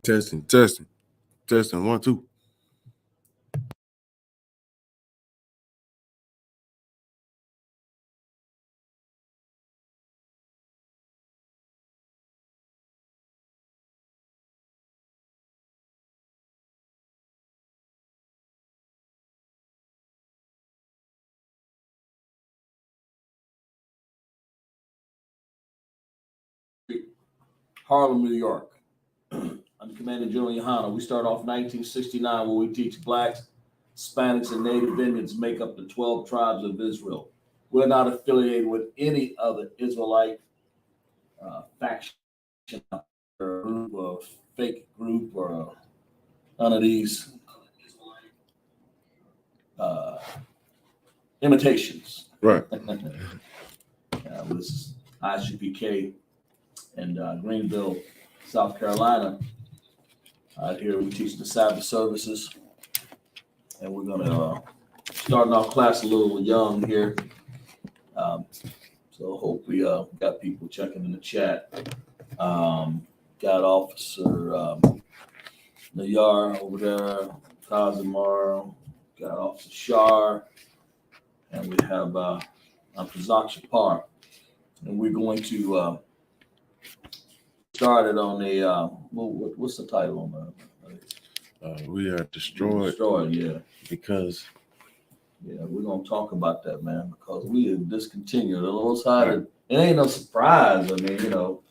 Testing. 1, 2. Harlem, New York. I'm Commander General Yohana. We start off 1969 where we teach blacks, Hispanics, and Native Indians make up the 12 tribes of Israel. We're not affiliated with any other Israelite faction or group or fake group or none of these imitations. Right. This is ICPK in Greenville, South Carolina. Here we teach the Sabbath services, and we're gonna starting off class a little young here. So hope we got people checking in the chat. Got Officer Nayar over there, Kazimar, got Officer Shar, and we have Pazak Shapar. And we're going to start it on a, what's the title on that? We are destroyed. Yeah. Because. Yeah, we're going to talk about that, man, because we have discontinued. The Lord's side, right. It ain't no surprise. I mean, you know,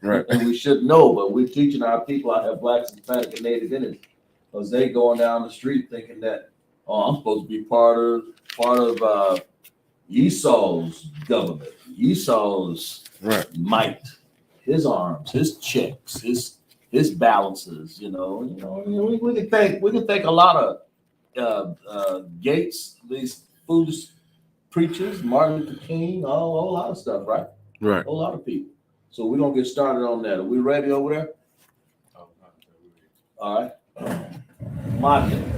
right. And we should know, but we're teaching our people out here, blacks, Hispanic, and Native Indians, because they going down the street thinking that, oh, I'm supposed to be part of Esau's government, Esau's right. might, his arms, his checks, his balances. You know, we can think a lot of Gates, these foolish preachers, Martin Luther King, a whole lot of stuff, right? Right. A whole lot of people. So we're gonna get started on that. Are we ready over there? All right. Martin.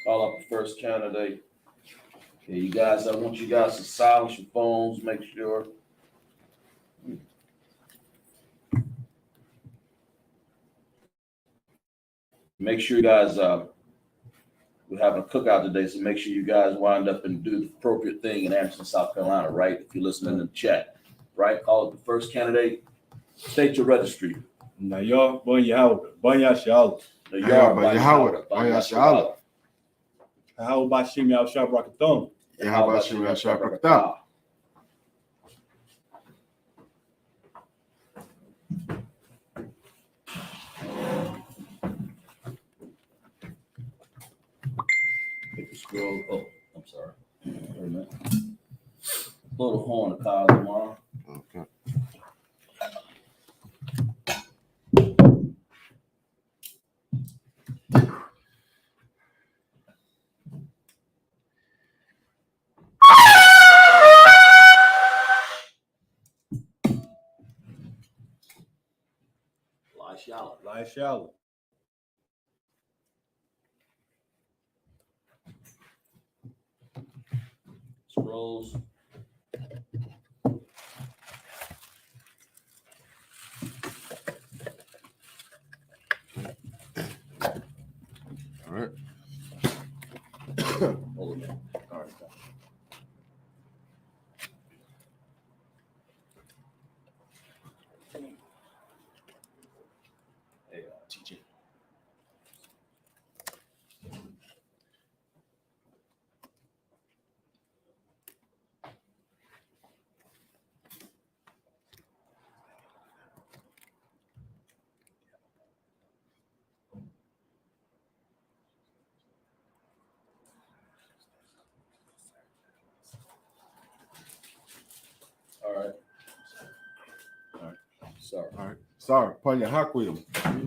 Call up the first candidate. Okay, you guys, I want you guys to silence your phones, make sure. Make sure you guys, we're having a cookout today, so make sure you guys wind up and do the appropriate thing in Anderson, South Carolina, right? If you're listening in the chat, right? Call it the first candidate. State your registry. Nayar ban Yahweh, ban Yashal. Nayar ban Yahweh, ban Yashal. How about Shimi al Shabrakathon? How about Shimi al Shabrakathon? Scroll. Oh, I'm sorry. Wait a minute. Blow the horn to Kyle tomorrow. Okay. Laishala. Scrolls. All right. Hold it. All right. Hey, TJ. All right. Sorry. All right. Sorry. Panya Hakwim,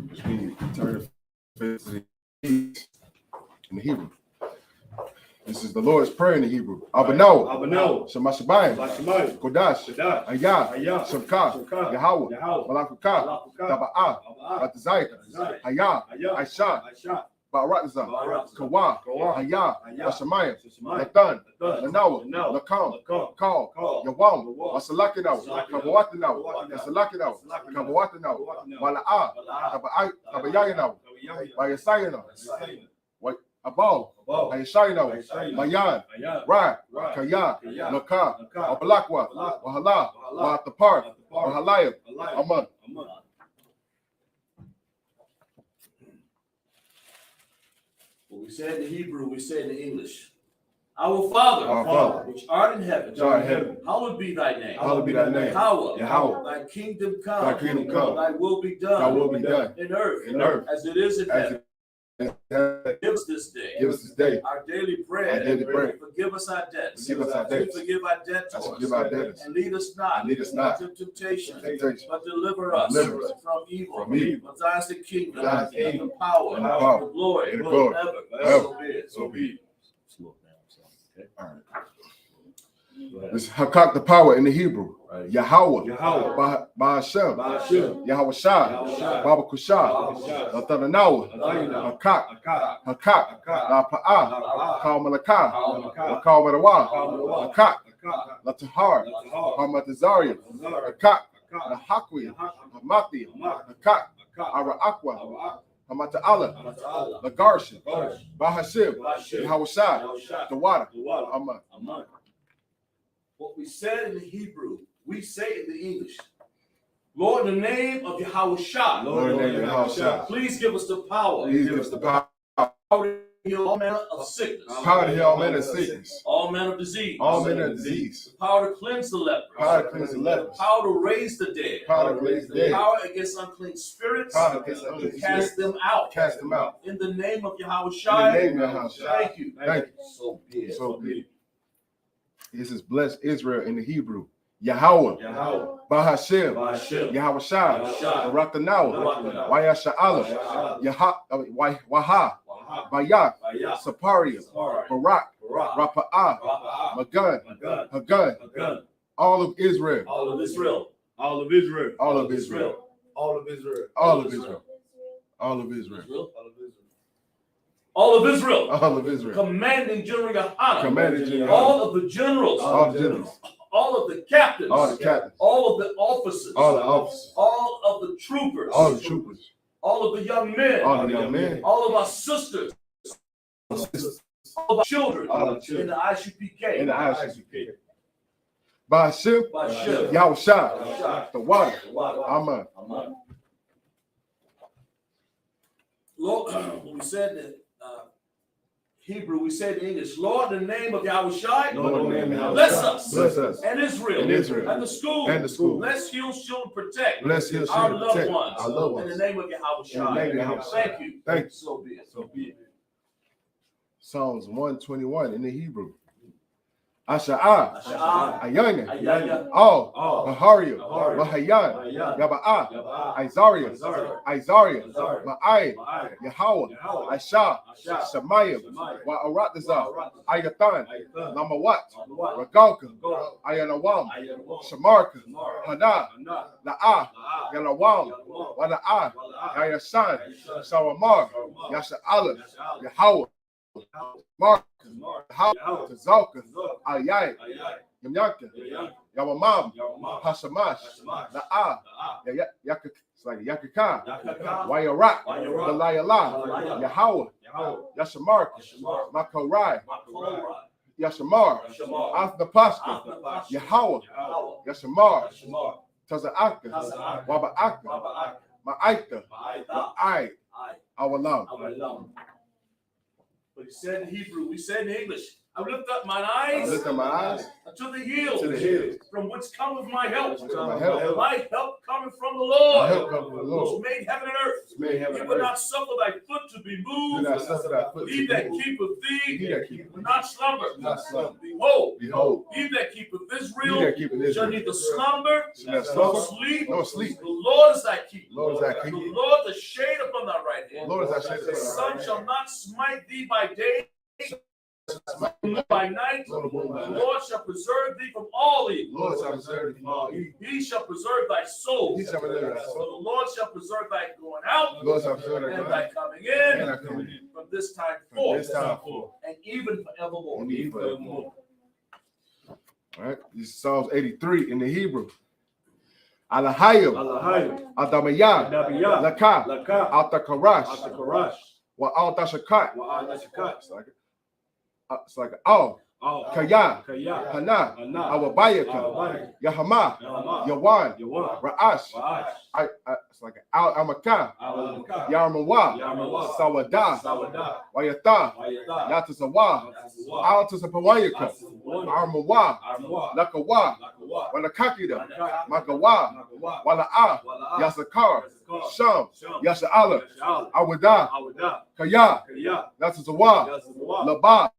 which means turn the face in the Hebrew. This is the Lord's Prayer in the Hebrew. Abano, Shemashabayim, Kodash, Ayah, Shemka, Yahweh, Malakukah, Taba'ah, Batazayah, Ayah, Aisha, Ba'aratza, Ba'aratza, Kawa, Kawa, Haya, Haya, Shemayim, Shemayim, Nathan, Nathan, Nanawa, Nanawa, Nakam, Nakam, Call, Call, Yawam, Yawam, Wasalakinawa, Wasalakinawa, Kabawatinawa, Kabawatinawa, Yasalakinawa, Yasalakinawa, Kabawatinawa, Kabawatinawa, Wala'a, Wala'a, Kabayayinawa, Kabiyayinawa, Bayasayinawa, Bayasayinawa, Abal, Abal, Hayashayinawa, Hayashayinawa, Mayan, Mayan, Rai, Rai, Kaya, Kaya, Naka, Naka, Wabalakwa, Wabalakwa, Wahala, Wahala, Watapar, Watapar, Wahalayim, Walayim, Aman. Aman. What we said in Hebrew, we said in English. Our Father, Our Father, which art in heaven, which art in heaven, hallowed be thy name. hallowed be thy name. Yahweh, Yahweh, thy kingdom come. thy kingdom come. Thy will be thy done. will be done In earth, in earth as it is in as heaven. it is in heaven. Give us this day Give us this day our daily bread. our daily bread. Forgive us our debts. Forgive us our As we debts. forgive our As debtors. we forgive our debtors. And lead us not And lead us not into temptation, temptation, but deliver us Deliver us from evil. from evil. For thine is the kingdom, For thine is the and kingdom, the power, and the power, the glory, and the glory, forever. forever. So be it. So be it. Slow down, son. Okay? All right. Go ahead. This is Hakak the power in the Hebrew. Right. Yahweh, Yahweh, Ba'ashem, Ba'ashem, Yahweh Shai, Yahweh Shai, Baba Kushah, Baba Kushah, Latanawa, Latanawa, Hakak, Akak, Hakak, Akak, La'pa'ah, La'pa'ah, Kal Malakah, Malakah, Kal Madawa, Kal Madawa, Hakak, Akak, Latahar, Latahar, Hamatazaria, Azar, Hakak, Akak, Lahakwi, Lahak, Hamati, Hamak, Hakak, Akak, Ara Aqua, Awak, Hamata'ala, Amata'ala, Lagarsha, Garish, Bahashim, Ba'ashem, Yahweh Shai, Yahweh Shai, the water, Dawala, Aman. Aman. What we said in the Hebrew, we say in the English. Lord, in the name of Yahweh Shai, Lord, in the name of Yahweh Shai, please give us the power please give us the power to heal all manner of sickness, to heal all manner of sickness, all manner of disease, all manner of disease, the power to cleanse the lepers, power to cleanse the lepers, power to raise the dead, power to raise the dead, power against unclean spirits, power against to unclean cast spirits, them out. cast them out. In the name of Yahweh In the Shai, name of Yahweh Shai. thank you. Thank you. So be it. So be it. This is bless Israel in the Hebrew. Yahweh, Yahweh, Bahashem, Ba'ashem, Yahweh Shai, Yahweh Shai, Ratanawa, Wayasha'ala, Waha, Wahak, Bayak, Bayak, Saparia, Sapari, Barak, Barak, Rapa'ah, Rapa'ah, Magun, Magun, Hagun, Magun, all of Israel, All of Israel. all of Israel, all of Israel, all of Israel, all of Israel, all of Israel, Israel. all of Israel. All of Israel. all of Israel, Commanding General Yohanan. commanding General, All of the generals. all the generals, All of the captains. all the captains, All of the officers. all the officers, All of the troopers. all the troopers, All of the young men. all the young men, All of our sisters. all the sisters, All of our children. all the In children, the ICPK. in the ICP. Bahashem, By Shem. Yahweh Shai, Yahweh Shai, the water, Water, Aman. Aman. Lord, when we said that Hebrew, we said in English, Lord, in the name of Yahweh Shai, Lord, in the name of Yahweh bless Shai, us. bless us, And Israel. and Israel, And the school. and the school. Bless, heal, shield, and protect. Bless Him, Our shield, loved protect ones. our loved In the ones. name of Yahweh In the Shai. name of Yahweh Shai. Thank you. Thank you. So be it. So be it. Psalms 121 in the Hebrew. Asha'ah, Asha'ah, Ayanya, Ayanya, All, All, Baharia, Baharia, Bahayan, Bahayan, Yaba'ah, Yaba'ah, Izaria, Izaria, Izaria, Izaria, Ma'ai, Ma'ai, Yahweh, Yahweh, Aishah, Asha, Shemayim, Shemayim, Wa'aratazah, Wa'aratazah, Ayathan, Ayathan, Lamawat, Lamawat, Ragalka, Ragalka, Ayanawam, Ayanawam, Shamarka, Shamarka, Hana, Hana, La'ah, La'ah, Yanawam, Yanawam, Wala'ah, Wala'ah, Yayashan, Yayashan, Shawamar, Sharamar, Yasha'ala, Yasha'ala, Yahweh, Yahweh, Mark, Tamar, Yahweh, Yahweh, Tazalka, Tazalka, Ayai, Ayai, Yamyanka, Yayan, Yawamam, Yawamam, Hashamash, Hashamash, La'ah, La'ah, it's like Yakaka, Yakaka, Wayarak, Wayarak, Balayala, Balayala, Yahweh, Yahweh, Yashamar, Yashamar, Makorai, Makorai, Yashamar, Yashamar, Athnapaska, Athnapash, Yahweh, Yahweh, Yashamar, Yashamar, Taza'aka, Taza'aka, Waba'aka, Waba'aka, Ma'aita, Ma'aita, Wa'ai, Ai, Awalam. Awalam. But he said in Hebrew, we said in English, I lift up mine I eyes lift up my eyes unto the hills, to the hills, from which cometh my help. which my help. My help coming from the My Lord, help comes from the Lord, which made heaven and earth. which made heaven He and will earth. not suffer thy foot to be Do moved. not suffer thy foot He to that be moved. keepeth He thee that keepeth will not slumber. not slumber. Behold, Behold, he that keepeth he Israel that keepeth shall Israel neither slumber shall not nor slumber sleep. nor sleep. The Lord is thy keeper. Lord is thy The keeper. Lord the shade upon thy right hand. Lord is thy shade The upon thy sun right shall not smite thee by day, nor by night. The Lord shall preserve thee from all evil. Lord shall preserve thee from all evil. He shall preserve thy soul. He shall preserve thy So soul. the Lord shall preserve thy going out Lord shall preserve thy and going thy out coming and in thy coming in from this time From forth, this time forth, and even forevermore. and even forevermore. All right, this is Psalms 83 in the Hebrew. Alahayim, Alahayim. Adamayah, Adabiyah. Laka, Laka. Altakarash, Atakarash. Wa Altashakat. Wa'adashakat. It's like Al, Al. Kaya, Kaya. Hana, Hana. Awabayaka, Awabaya. Yahama, Yahama. Yawan, Yawan. Ra'ash. Wa'ash. It's like Al Amaka, Alamaka. Yarmawa, Yamawa. Sawada, Sawada. Wayata, Wayata. Yatazawa, Yatazawa. Altasapawayaka, Atazawa. Armawa, Armawa. Lakawa, Lakawa. Wanakakida, Wanaka. Magawa, Magawa. Wala'a, Wala'a. Yasakar, Yasakar. Sham, Sham. Yasha'ala, Yasha'ala. Awada, Awada. Kaya, Kaya. Yatazawa, Yazawa. Laba,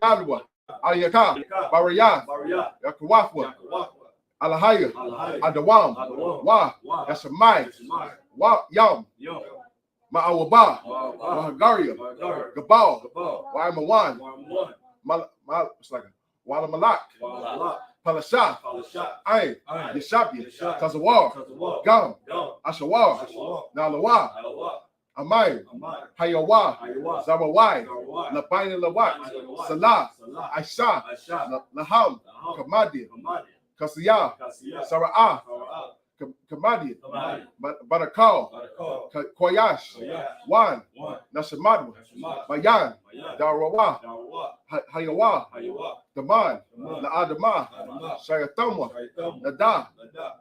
Yadwa, Ayaka, Baraya, Baraya. Yakawafwa, Yakawakwa. Alahaya, Alahaya. Adawam, Adawam. Wa, Wa. Yashamai, Yashimai. Wa, Yam, Yo. Ma'awaba, Wa. Wahagaria, Wagar. Gabal, Gabal. Waimawan, One. it's like Wala Malak, Wala. Palasha, Palashat. Ain, Ain. Yeshabia, Yeshab. Tazawar, Tazawar. Gam, Gam. Ashawar, Ashawar. Nalawa, Alawa. Amai, Amai. Hayawa, Ayawa. Zawawai, Zawai. Labain Lawat, Lawat. Salah, Salah. Aisha, Aisha. Laham, Laham. Kamadi, Kamadi. Kasiyah, Kasiyah. Sara'ah, Sara'ah. Kamadi, Kamadi. Barakal, Barakal. Koyash, Koyash. Wan, One. Nashamadwa, Yashimai. Bayan, Mayan. Darawa, Dawa. Hayawa, Hayawa. Daman, Daman. La'adama, Adama. Shayatamwa, Shaitam. Nada, Nada.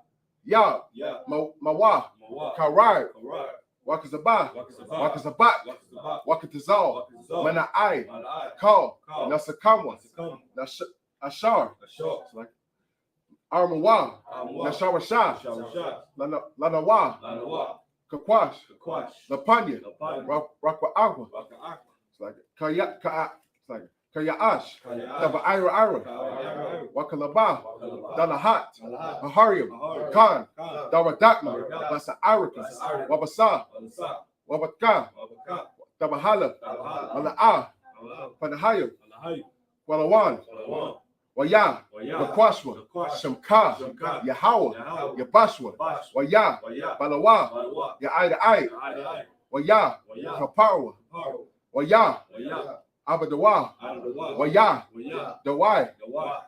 Ya, Ya. Mawa, Mawa. Karai, Karar. Wakazaba, Wakazaba. Wakazabat, Wakazaba. Wakatazal, Wakazal. Mana'ai, Mana'ai. Kal, Kal. Nasakamwa, Nasakam. Ashar, Ashok. it's like Armawa, Amwa. Nashawasha, Shawashat. Lanawa, Lanawa. Kakwash, Kakwash. Lapanya, Lapanya. Rakwa Agua, Waka'ak. it's like it's like Kayaash, Kayaash. Taba Ira, Kayaash. Wakalaba, Wakalaba. Dalahat, Dalahat. Aharium, Aharium. Khan, Khan. Daradakma, Daradakma. Basa Arika, Basa Arika. Wabasa, Walasa. Wabaka, Wabaka. Tabahala, Tabahala. Mala'a, Alaha. Panahayo, Alahayu. Walawan, Walawan. Waya, Waya. Lakwashwa, Lakwashwa. Shamka, Shamka. Yahawa, Yahawah. Yabashwa, Bash. Waya, Waya. Balawa, Balawa. Yaida Ai, Ai. Waya, Waya. Kapawa, Paro. Waya, Waya. Abadawa, Adawa. Waya, Waya. Dawai, Dawa.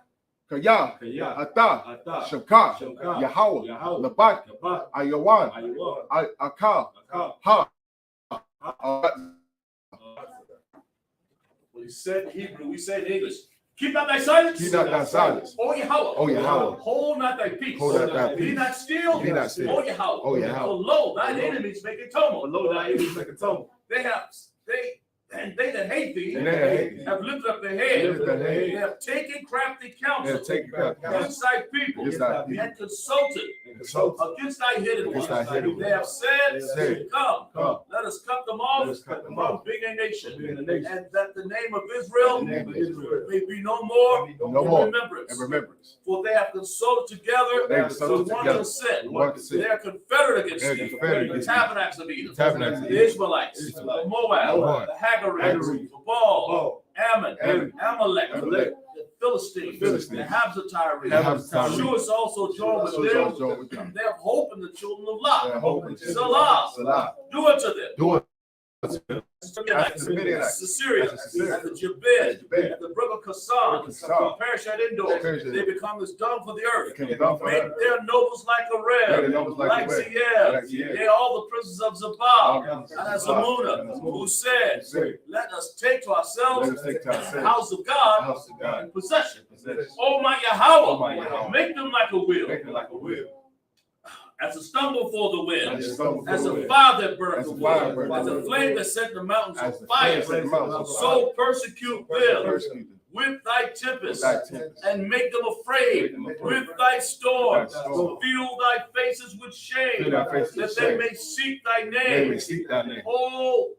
Kaya, Kaya. Ata, Ata. Shamka, Shamka. Yahawa, Yahawah. Labat, Yabat. Ayawan, Ayawa. Akal, Akal. Ha, When he said in Hebrew, we said in English, keep not thy silence. Keep not thy silence. O Yahweh. O Yahweh. Hold not thy peace. Hold not thy Be peace. not still. Be not still. O Yahweh. O Yahweh. For lo, thine enemies make a tumult. Below thy enemies make a tumult. They that hate thee And they that hate thee have lifted up their head. Lifted up their head. They have taken crafty counsel They have taken crafty counsel against thy people against thy people. and consulted against thy hidden Against ones. thy hidden They have said, Said, come, Come. let us cut them Let off us cut them from off. being a nation, Being a nation. and that the name of Israel The name of Israel. may be no more No in more. remembrance. and remembrance. For they have consulted together They have with consulted one together. consent. One consent. They are confederate against They are thee. confederate The against tabernacles of Edom, Tabernacles of the Edom. Ishmaelites, the Israelites, Moab, Moab, the Hagarites, Hagarites, the Baal, Baal, Ammon, Ammon, Amalek, Amalek, the Philistines, the Philistines, the Habzatari. the Habzatari. Shua is also joined with So them. joined with them. They have hope in the children of They Lot. have hope in Jesus. Salah. Salah. Do unto them. Do it. As the As the Midianites, Midianites, the Syrians, as the Syrians, as the Jabez, as the Jabez, at the brook of Kasan, Kasan, Parashat Endor, Parashat they become as dung for the earth. They become dung for the Make earth. their nobles like a Make their ram, nobles like like a ram, Ziel, like Ziel. yea, all the princes of All Zabal, princes and of as Zabal, Amuna, and who said, Say, let us take to ourselves let us take to the ourselves house of the God house of God. in possession. Possession. Oh my Oh, my Yahweh, Yahweh. make them like a wheel, Make it like a wheel. as a stumble for the wind, As a stumble for as the a wind. fire that burns As the a fire wood, burns as the a wood. flame that set the mountains As on the fire. flames set the mountains on fire. So persecute them Persecute them. with thy With tempest, thy tempest. and make them afraid Make them afraid. with thy storms. With thy storms. Fill thy faces with shame, Fill thy faces that with they shame. may seek thy They may name. seek thy name. Oh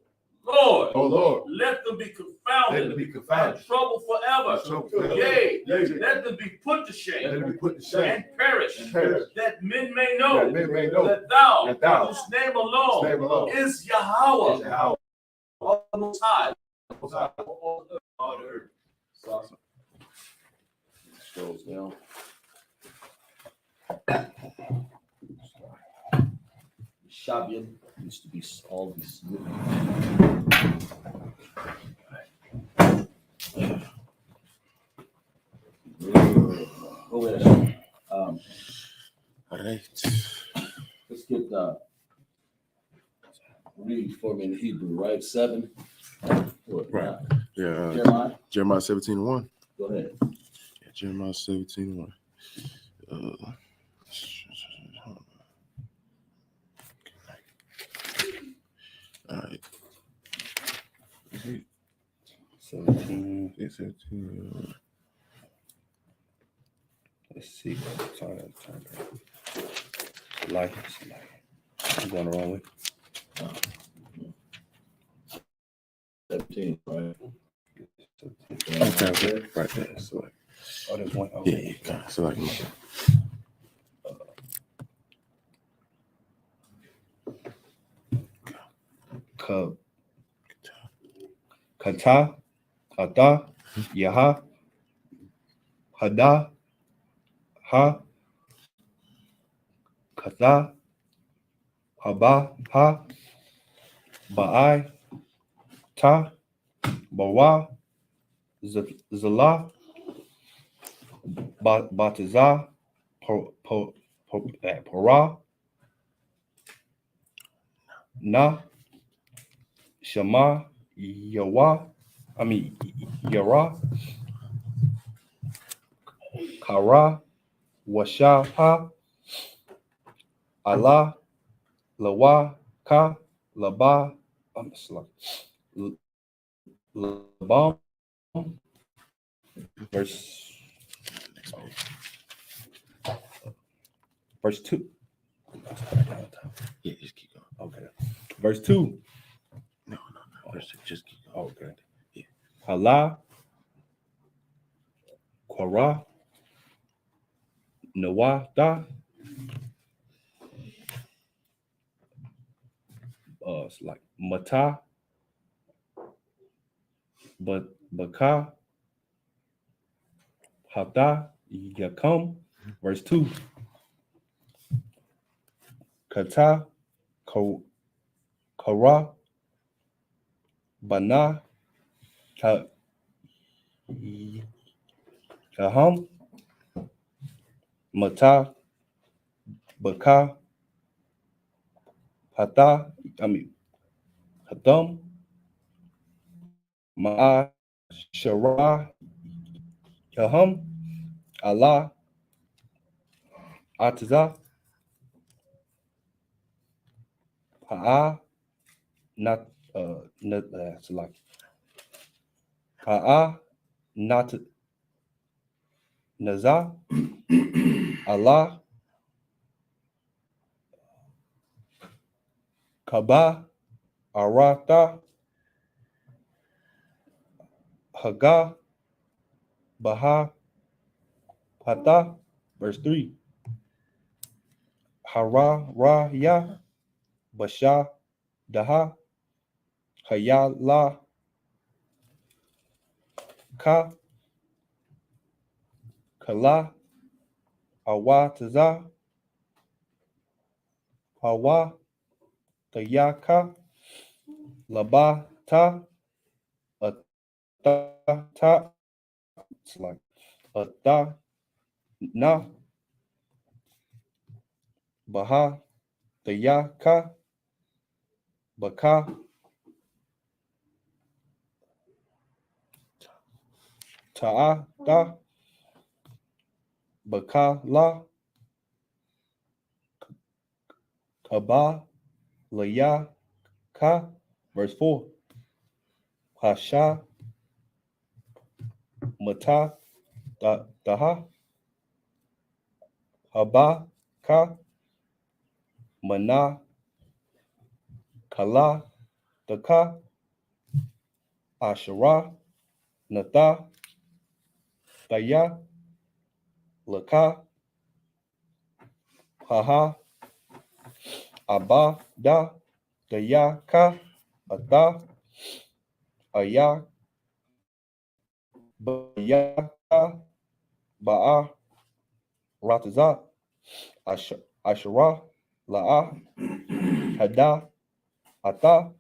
Lord, O Lord, let them be let confounded them be and confounded. troubled forever. And troubled forever. Yea, Yea, let them be put to let shame them be put to shame. and perish, And perish. that men may know That men may know that thou, that thou, whose name His alone name alone, is Yahweh, is Yahweh. of the Most High. Goes down. Shabian used to be all these. Go ahead. All right. Let's get read for me in Hebrew, right? 7. What, Right. Yeah. Jeremiah. Jeremiah 17:1. Go ahead. Yeah, Jeremiah 17:1. All right. 17. Let's see. Like, I'm going the wrong way. 17, right? Okay. Right there. So like, Oh, there's one. yeah, Okay. yeah. So like, Kata, Ata, Yaha, Hada, Ha, Kata, Haba, Ha, Ba'ai, Ta, Bawa, Zala, Bataza, Para, Na, Shema, Yara, Kara, Washaha, Allah, Lawa, Ka, Laba, Labam, verse 2. yeah, just keep going. Okay. Verse 2. No. Just keep going. Okay. Yeah. Hala, Quara, Nawada, it's like Mata, Baka, Hata, Yakum. Verse 2. Kata, Kara, Bana, Kaham, Mata, Baka, Hatam, Ma'a, Shara, Kaham, Allah, Atza, Pa'a, not it's like Pa'a, not Naza, Allah, Kaba, Arata, Haga, Baha, Pata. Verse 3. Hara, Ra, Ya, Basha, Daha, Hayala, Ka, Kala, Awa, Taza, Hawa, Tayaka, Laba, Ta, Ta, it's like Ata, Na, Baha, Tayaka, Baka, Ta'a, Da, Baka, La, Kaba, Laya, Ka. Verse 4. Hasha, Mata, Daha, Haba, Ka, Mana, Kala, Daka, Ashara, Nata, Daya, Laka, Haha, Abba, Da, Daya, Ka, Ata, Aya, Bayaka, Ba'a, Rataza, Ashara, La'a, Hada, Ata,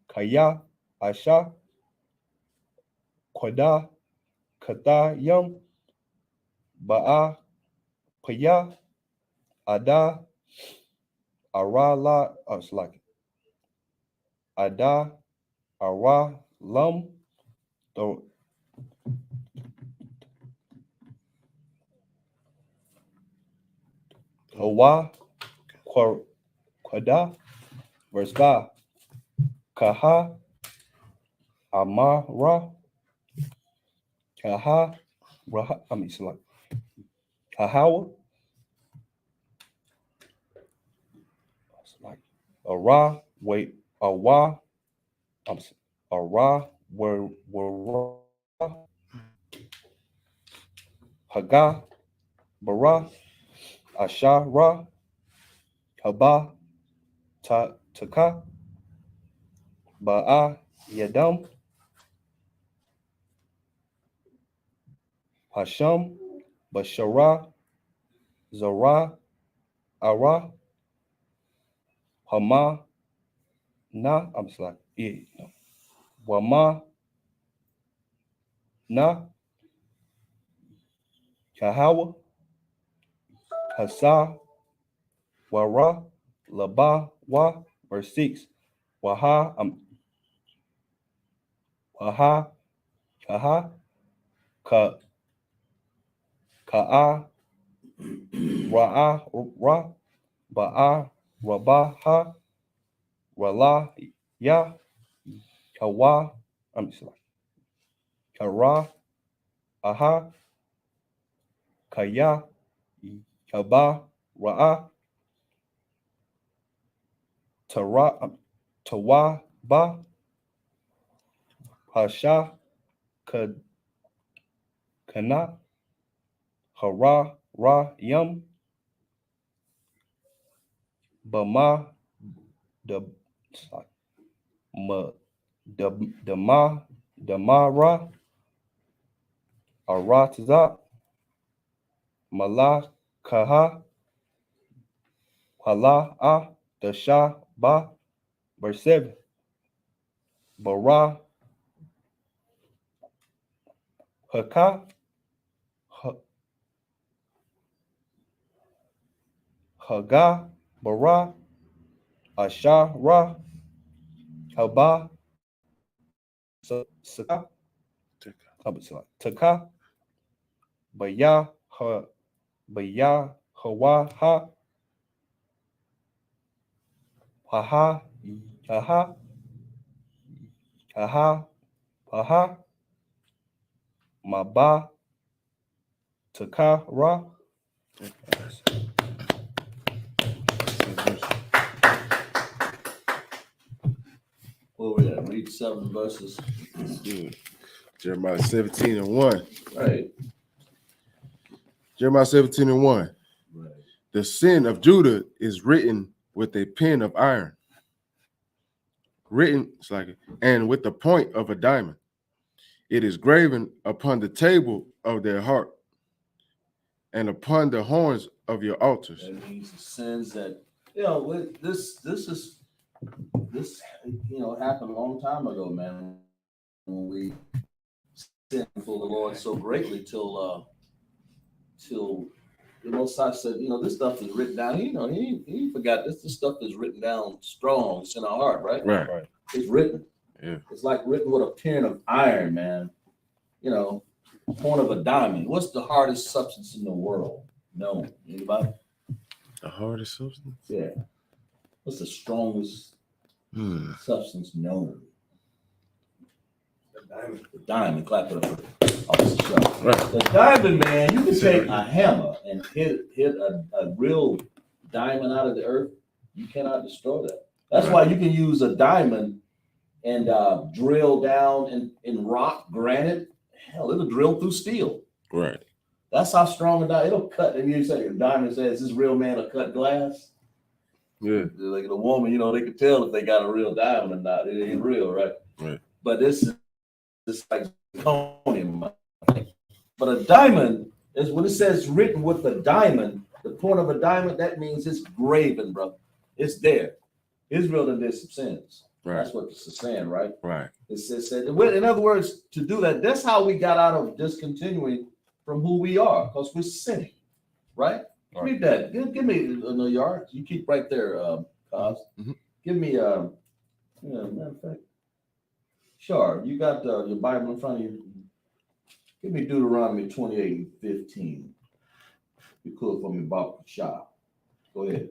Kaya, Asha, Kwada, Kata, Yum, Ba'a, Paya, Ada, Arala, it's like Ada, Ara, Lum, the Hawa, Quada, verse 5, Kaha, Amara, Kaha, Raha, it's like Kahawa, it's like Ara, wait, Awa, Ara, were Haga, Bara, Ashara, Haba, Taka, Ba'a, Yadam, Hasham, Bashara, Zara, Ara, Hama, Na, I'm just like, yeah, no. Wama, Na, Kahawa, Hasa, Wara, Laba, Wa, verse 6, Waha, Waha, Kaha, Ka, Ka'a, Ra'a, Ra, Ba'a, Rabaha, Rala, Ya, Kawa, I'm just like, Kara, Aha, Kaya, Kaba, Ra'a, Tara, Tawa, Ba, Hasha, Kana, Hara, Ra, Yum, Bama, the Ma, Dama, Damara, Aratza, Mala, Kaha, Hala, Dasha, Ba, verse 7, Bara, Haka, Haga, Bara, Asha, Ra, Haba, Saka, Taka, Baya, Baya, Hawa, Ha, Haha, Haha, Haha, Haha, Maba, Taka, Ra. Where we at? Read 7 verses. Jeremiah 17:1. Right. Jeremiah 17:1. Right. The sin of Judah is written with a pen of iron. Written, it's like, and with the point of a diamond. It is graven upon the table of their heart and upon the horns of your altars. That means the sins that, this happened a long time ago, man. When we sinned for the Lord so greatly till the Most High said, this stuff is written down. He forgot this. This stuff is written down strong. It's in our heart, right? Right. It's written. Yeah. It's like written with a pen of iron, man. Point of a diamond. What's the hardest substance in the world? No. Anybody? The hardest substance? Yeah. What's the strongest substance known? The diamond. Clap it up. Right. The diamond, man, you can take a hammer and hit a real diamond out of the earth. You cannot destroy that. That's why you can use a diamond and drill down in rock, granite. Hell, it'll drill through steel. Right. That's how strong a diamond. It'll cut. And you say a diamond says this real man will cut glass. Yeah. Like a woman, they can tell if they got a real diamond or not. It ain't real, right? Right. But this is like zirconium. But a diamond is when it says written with a diamond, the point of a diamond, that means it's graven, brother. It's there. Israel done did some sins. Right. That's what this is saying, right? Right. It said, in other words, to do that, that's how we got out of discontinuing from who we are because we're sinning, right? Right. Read that. Give me New York. You keep right there, Cos. Mhm. Give me matter of fact. Sure, you got your Bible in front of you. Give me Deuteronomy 28:15. You could for me, Bob Shop. Go ahead.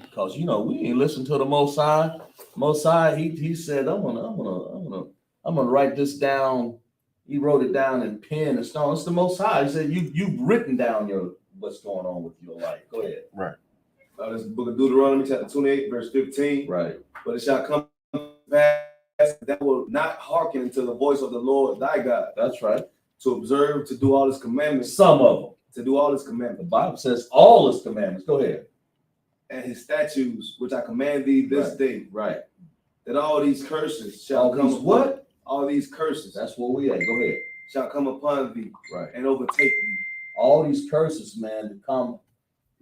Because we ain't listen to the Most High. Most High, he said, I'm gonna write this down. He wrote it down in pen and stone. It's the Most High. He said, you've written down what's going on with your life. Go ahead. Right. This is the book of Deuteronomy, chapter 28, verse 15. Right. But it shall come to pass that will not hearken to the voice of the Lord thy God, That's right. to observe, to do all his commandments, Some of them. to do all his The commandments, Bible says all his commandments. Go ahead. and his statutes, which I command thee this Right. day, Right. that all these curses shall All come these upon- what? All these curses That's where we at. Go ahead. shall come upon thee Right. and overtake thee. All these curses, man, to come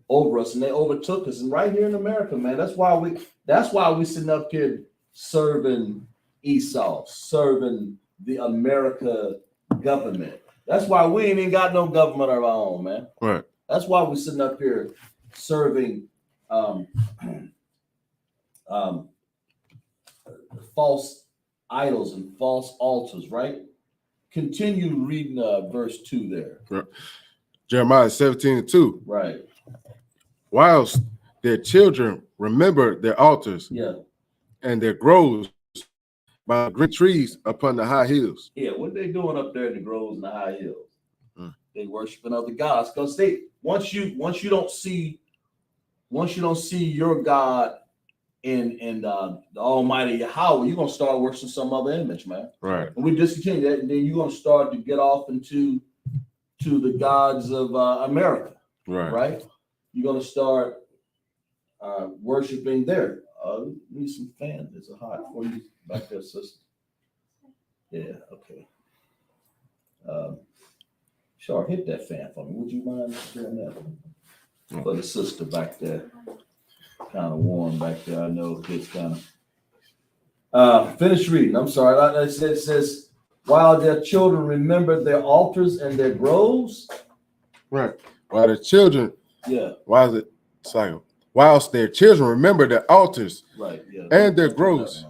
over us, and they overtook us. And right here in America, man, that's why we sitting up here serving Esau, serving the America government. That's why we ain't even got no government of our own, man. Right. That's why we're sitting up here serving false idols and false altars, right? Continue reading verse 2 there. Jeremiah 17:2. Right. Whilst their children remember their altars Yeah. and their groves by the green trees upon the high hills. Yeah, what they doing up there in the groves and the high hills? Hmm. They worshiping other gods because once you don't see your God in the Almighty Yahweh, you're gonna start worshiping some other image, man. Right. And we discontinue that, and then you're gonna start to get off into the gods of America, Right. right? You're gonna start worshiping there. Need some fans. It's a hot for you back there, sister. Yeah, okay. Sure, hit that fan for me. Would you mind doing that for the sister back there? Kind of warm back there. I know it's kind of. Finish reading. I'm sorry. It says, while their children remember their altars and their groves. Right. While the children, Yeah. whilst their children remember their altars Right. Yeah. and their groves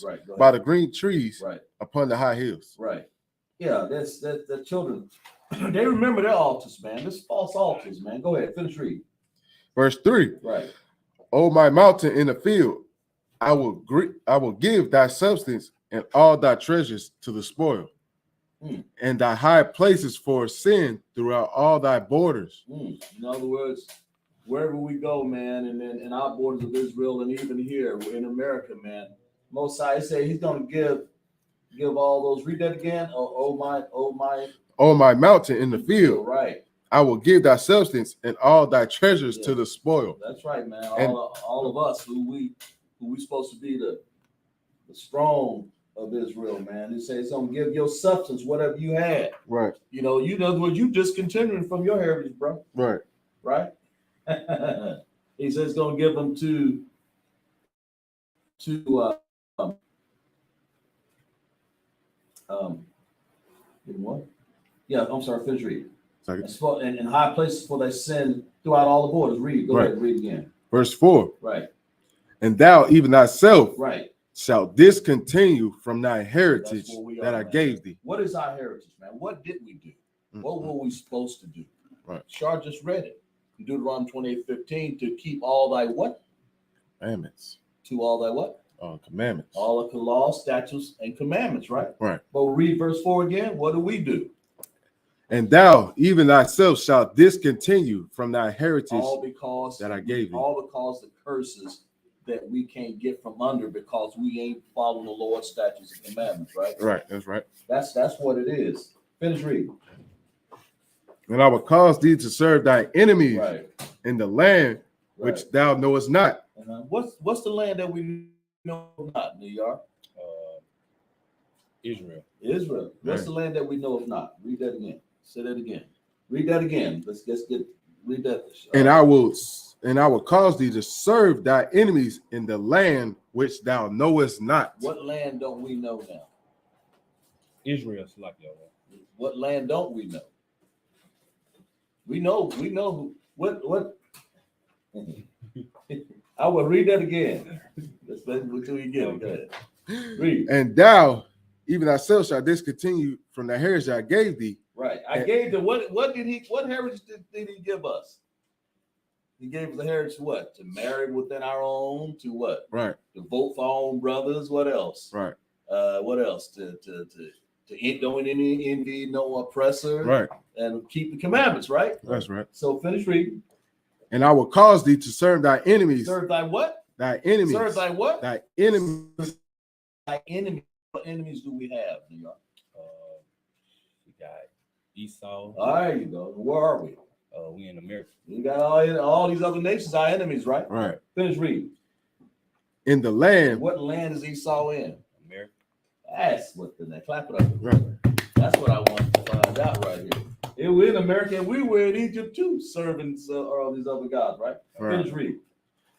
Right. Go by ahead. the green trees Right. upon the high hills. Right. Yeah. That's the children. They remember their altars, man. This false altars, man. Go ahead. Finish reading. Verse 3. Right. O my mountain in the field, I will give thy substance and all thy treasures to the spoil, and thy high places for sin throughout all thy borders. In other words, wherever we go, man, and then in our borders of Israel, and even here in America, man, Most High say He's going to give all those. Read that again. Oh my mountain in the field, right? I will give thy substance and all thy treasures to the spoil. That's right, man. All of us who we supposed to be the strong of Israel, man. He says, "I'm give your substance, whatever you had." Right. In other words, you discontinuing from your heritage, bro. Right. Right. He says, "Gonna give them to what? Yeah, I'm sorry. Finish reading. And high places for their sin throughout all the borders. Read. Go ahead. Read again. Verse 4. Right. And thou, even thyself, Right. shalt discontinue from thy heritage that I man. gave thee. What is our heritage, man? What did we do? What were we supposed to do? Right. Shar just read it. In Deuteronomy 28:15, to keep all thy what? Commandments. To all thy what? Commandments. All of the laws, statutes, and commandments, right? Right. But read verse 4 again. What do we do? And thou, even thyself, shalt discontinue from thy heritage All because that I gave thee. All because the curses that we can't get from under because we ain't following the Lord's statutes and commandments, right? Right. That's right. That's what it is. Finish reading. And I will cause thee to serve thy enemies Right. in the land which thou knowest not. What's the land that we know not? New York. Israel. Israel. What's the land that we know of not? Read that again. Say that again. Read that again. Let's read that. And I will And I will cause thee to serve thy enemies in the land which thou knowest not. What land don't we know now? Israel's like y'all. What land don't we know? We know what I will read that again. Let's until you get it. Go ahead. Read. And thou, even thyself, shalt discontinue from the heritage I gave thee. Right. I gave the what heritage did he give us? He gave us the heritage to what? To marry within our own, to what? Right. To vote for our own brothers. What else? Right. What else? To don't envy no oppressor. Right. And keep the commandments, right? That's right. So finish reading. And I will cause thee to serve thy enemies. Serve thy what? Thy enemies. Serve thy what? Thy enemies. Thy enemies. What enemies do we have, New York? We got Esau. There you go. Where are we? We in America. We got all these other nations, our enemies, right? Right. Finish reading. In the land. What land is Esau in? America. That's what the clap it up. Right. That's what I want to find out right here. If we're in America, and we were in Egypt too, serving all these other gods, right? Right. Finish reading.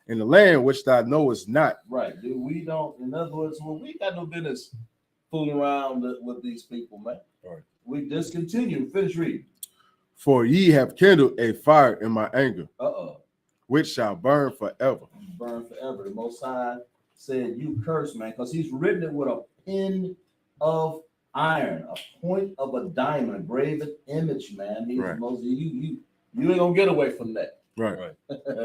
In the land which thou knowest not. Right. Dude, we don't, in other words, we got no business fooling around with these people, man. Right. We discontinue. Finish reading. For ye have kindled a fire in my anger, which shall burn forever. Burn forever. The Most High said, "You curse, man," because He's written it with a pen of iron, a point of a diamond, a graven image, man. He's right. Most, you ain't gonna get away from that, Right.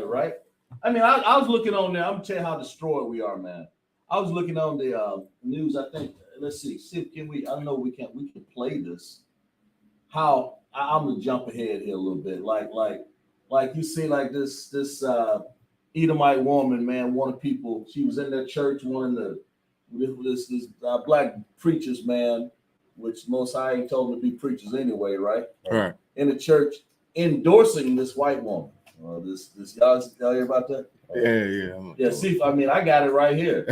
right? I mean, I was looking on there. I'm gonna tell you how destroyed we are, man. I was looking on the news. I think let's see can we? I know we can play this. How I'm gonna jump ahead here a little bit, like you see, like this Edomite woman, man. One of people, she was in their church, one of this black preachers, man, which Most High told them to be preachers anyway, right? Right. In the church, endorsing this white woman. This y'all hear about that? Yeah. See, I mean, I got it right here.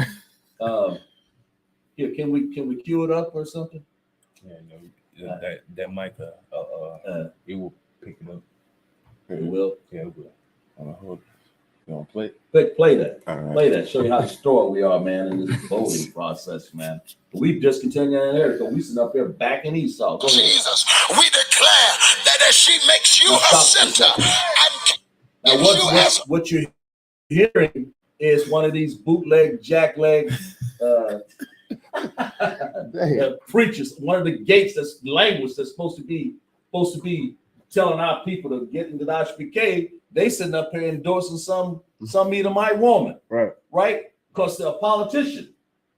Here, can we cue it up or something? Yeah, that mic, it will pick it up. It will. Yeah, it will. Hold. You want to play? Play that. All right. Play that. Show you how destroyed we are, man, in this voting process, man. We just continue in there because we sit up here backing Esau. Go ahead. Jesus, we declare that as she makes you her center and now what you're hearing is one of these bootleg, jackleg preachers. One of the gates that's language that's supposed to be telling our people to get into the HBK. They sitting up here endorsing some Edomite woman, right? Because they're a politician.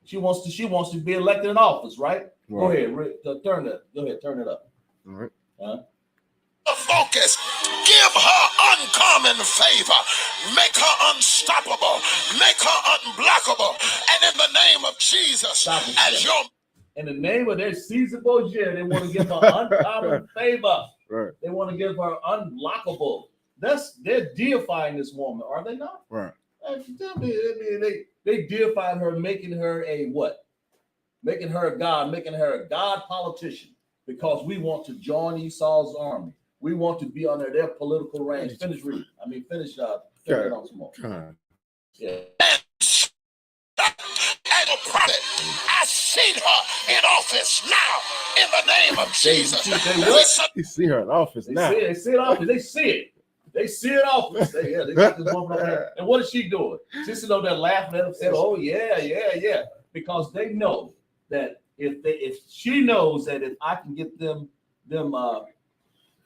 She wants to be elected in office, right? Go ahead, turn it up. All right. focus. Give her uncommon favor. Make her unstoppable. Make her unblockable. And in the name of Jesus, as your in the name of their Caesar Borgia, they want to give her uncommon favor. Right. They want to give her unblockable. They're deifying this woman, are they not? Right. Tell me, they deified her, making her a what? Making her a god, making her a god politician, because we want to join Esau's army. We want to be under their political reign. Finish reading. Finish it on some more. Yeah. And a prophet, I see her in office now in the name of Jesus. You see her in office now. They see it in office. They see it. They see it in office. They got this woman over there. And what is she doing? She's sitting over there laughing at them, saying, "Oh yeah," because they know that if she knows that if I can get them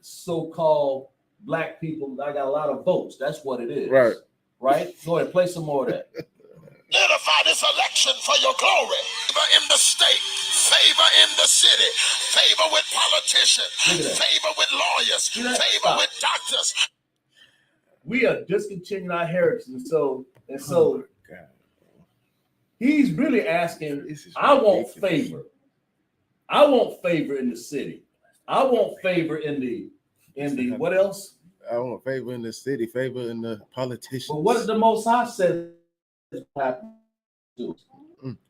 so-called black people, I got a lot of votes. That's what it is. Right. Go ahead, play some more of that. Identify this election for your glory. Favor in the state, favor in the city, favor with politicians, favor with lawyers, favor with doctors. We are discontinuing our heritage, and so he's really asking. I want favor. I want favor in the city. I want favor in the what else? I want favor in the city, favor in the politicians. But what did the Most High say happen to us?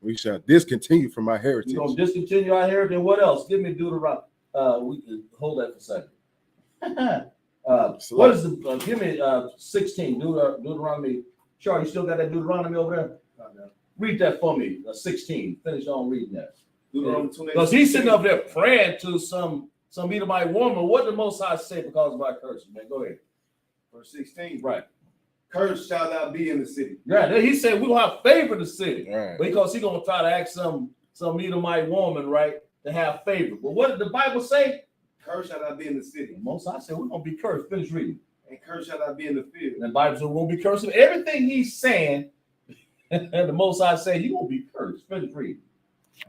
We shall discontinue from our heritage. We're gonna discontinue our heritage. And what else? Give me Deuteronomy. We can hold that for a second. What is the, give me 16, Deuteronomy. Charlie, you still got that Deuteronomy over there? Read that for me, 16. Finish on reading that. Because he's sitting up there praying to some Edomite woman. What did the Most High say because of our curses, man? Go ahead. Verse 16. Right. Curse shall not be in the city. Right. He said we will have favor in the city. Right. Because he's going to try to ask some Edomite woman, right, to have favor. But what did the Bible say? Curse shall not be in the city. The Most High said we're going to be cursed. Finish reading. And curse shall not be in the field. And the Bible said we're going to be cursed. Everything he's saying, the Most High said you're going to be cursed. Finish reading.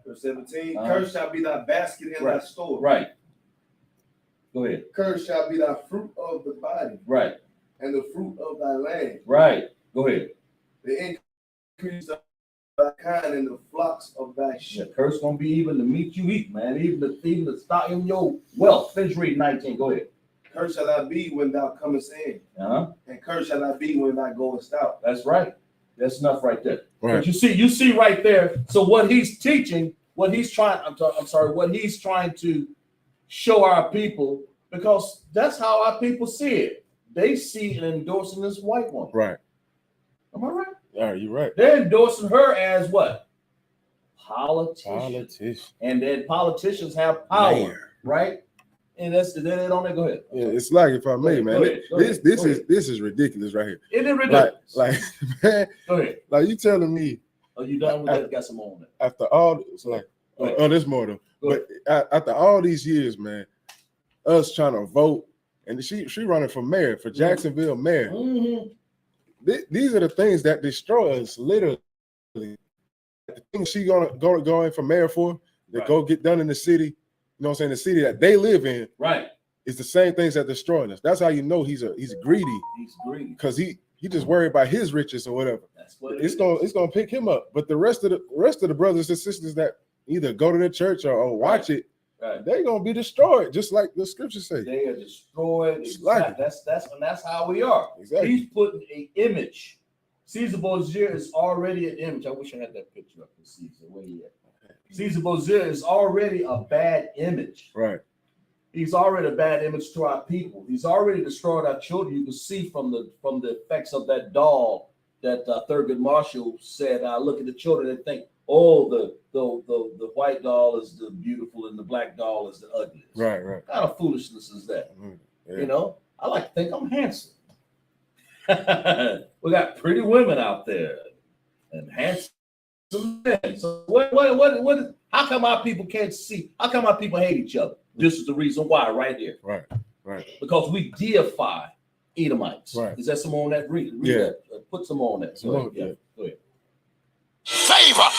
Verse 17. Curse shall be thy basket and thy store. Right. Go ahead. Curse shall be thy fruit of the body. Right. And the fruit of thy land. Right. Go ahead. The increase of thy kind and the flocks of thy sheep. Yeah, curse gonna be even the meat you eat, man. Even the stock in your wealth. Finish reading 19. Go ahead. Curse shall not be when thou comest in. And curse shall not be when thou goest out. That's right. That's enough right there. Right. But you see right there. So what he's teaching, what he's trying to show our people, because that's how our people see it. They see and endorsing this white woman. Right. Am I right? Yeah, you're right. They're endorsing her as what? Politician. Politician. And then politicians have power, Man. right? And that's the it on there. Go ahead. Yeah, it's like, if I may, man, this is ridiculous right here. Isn't it ridiculous? Like man, Go ahead. like you telling me Are you done with that? Got some more on that. after all, it's like, Go ahead. oh, there's more though. Go But after all these years, man, us trying to vote, and she running for mayor, for Jacksonville mayor. Mm-hmm. These are the things that destroy us, literally. The things she gonna go in for mayor for, that go get done in the city, you know what I'm saying, the city that they live in, Right. is the same things that destroying us. That's how you know he's greedy, He's greedy. because he just worried about his riches or whatever. That's what It's gonna pick him up. But the rest of the brothers and sisters that either go to the church or watch it, right. they're gonna be destroyed, just like the scriptures say. They are destroyed. Exactly. That's how we are. Exactly. He's putting an image. Caesar Borgia is already an image. I wish I had that picture up for Caesar. Where he at? Caesar Borgia is already a bad image. Right. He's already a bad image to our people. He's already destroyed our children. You can see from the effects of that doll that Thurgood Marshall said. Look at the children and think, oh, the white doll is the beautiful and the black doll is the ugliest. Right. What kind of foolishness is that? Yeah. You know, I like to think I'm handsome. We got pretty women out there and handsome men. So what? How come our people can't see? How come our people hate each other? This is the reason why, right here. Right. Because we deify Edomites. Right. Is that some more on that? Read Yeah. that. Put some more on that. Go ahead. Yeah. Go ahead. Favor.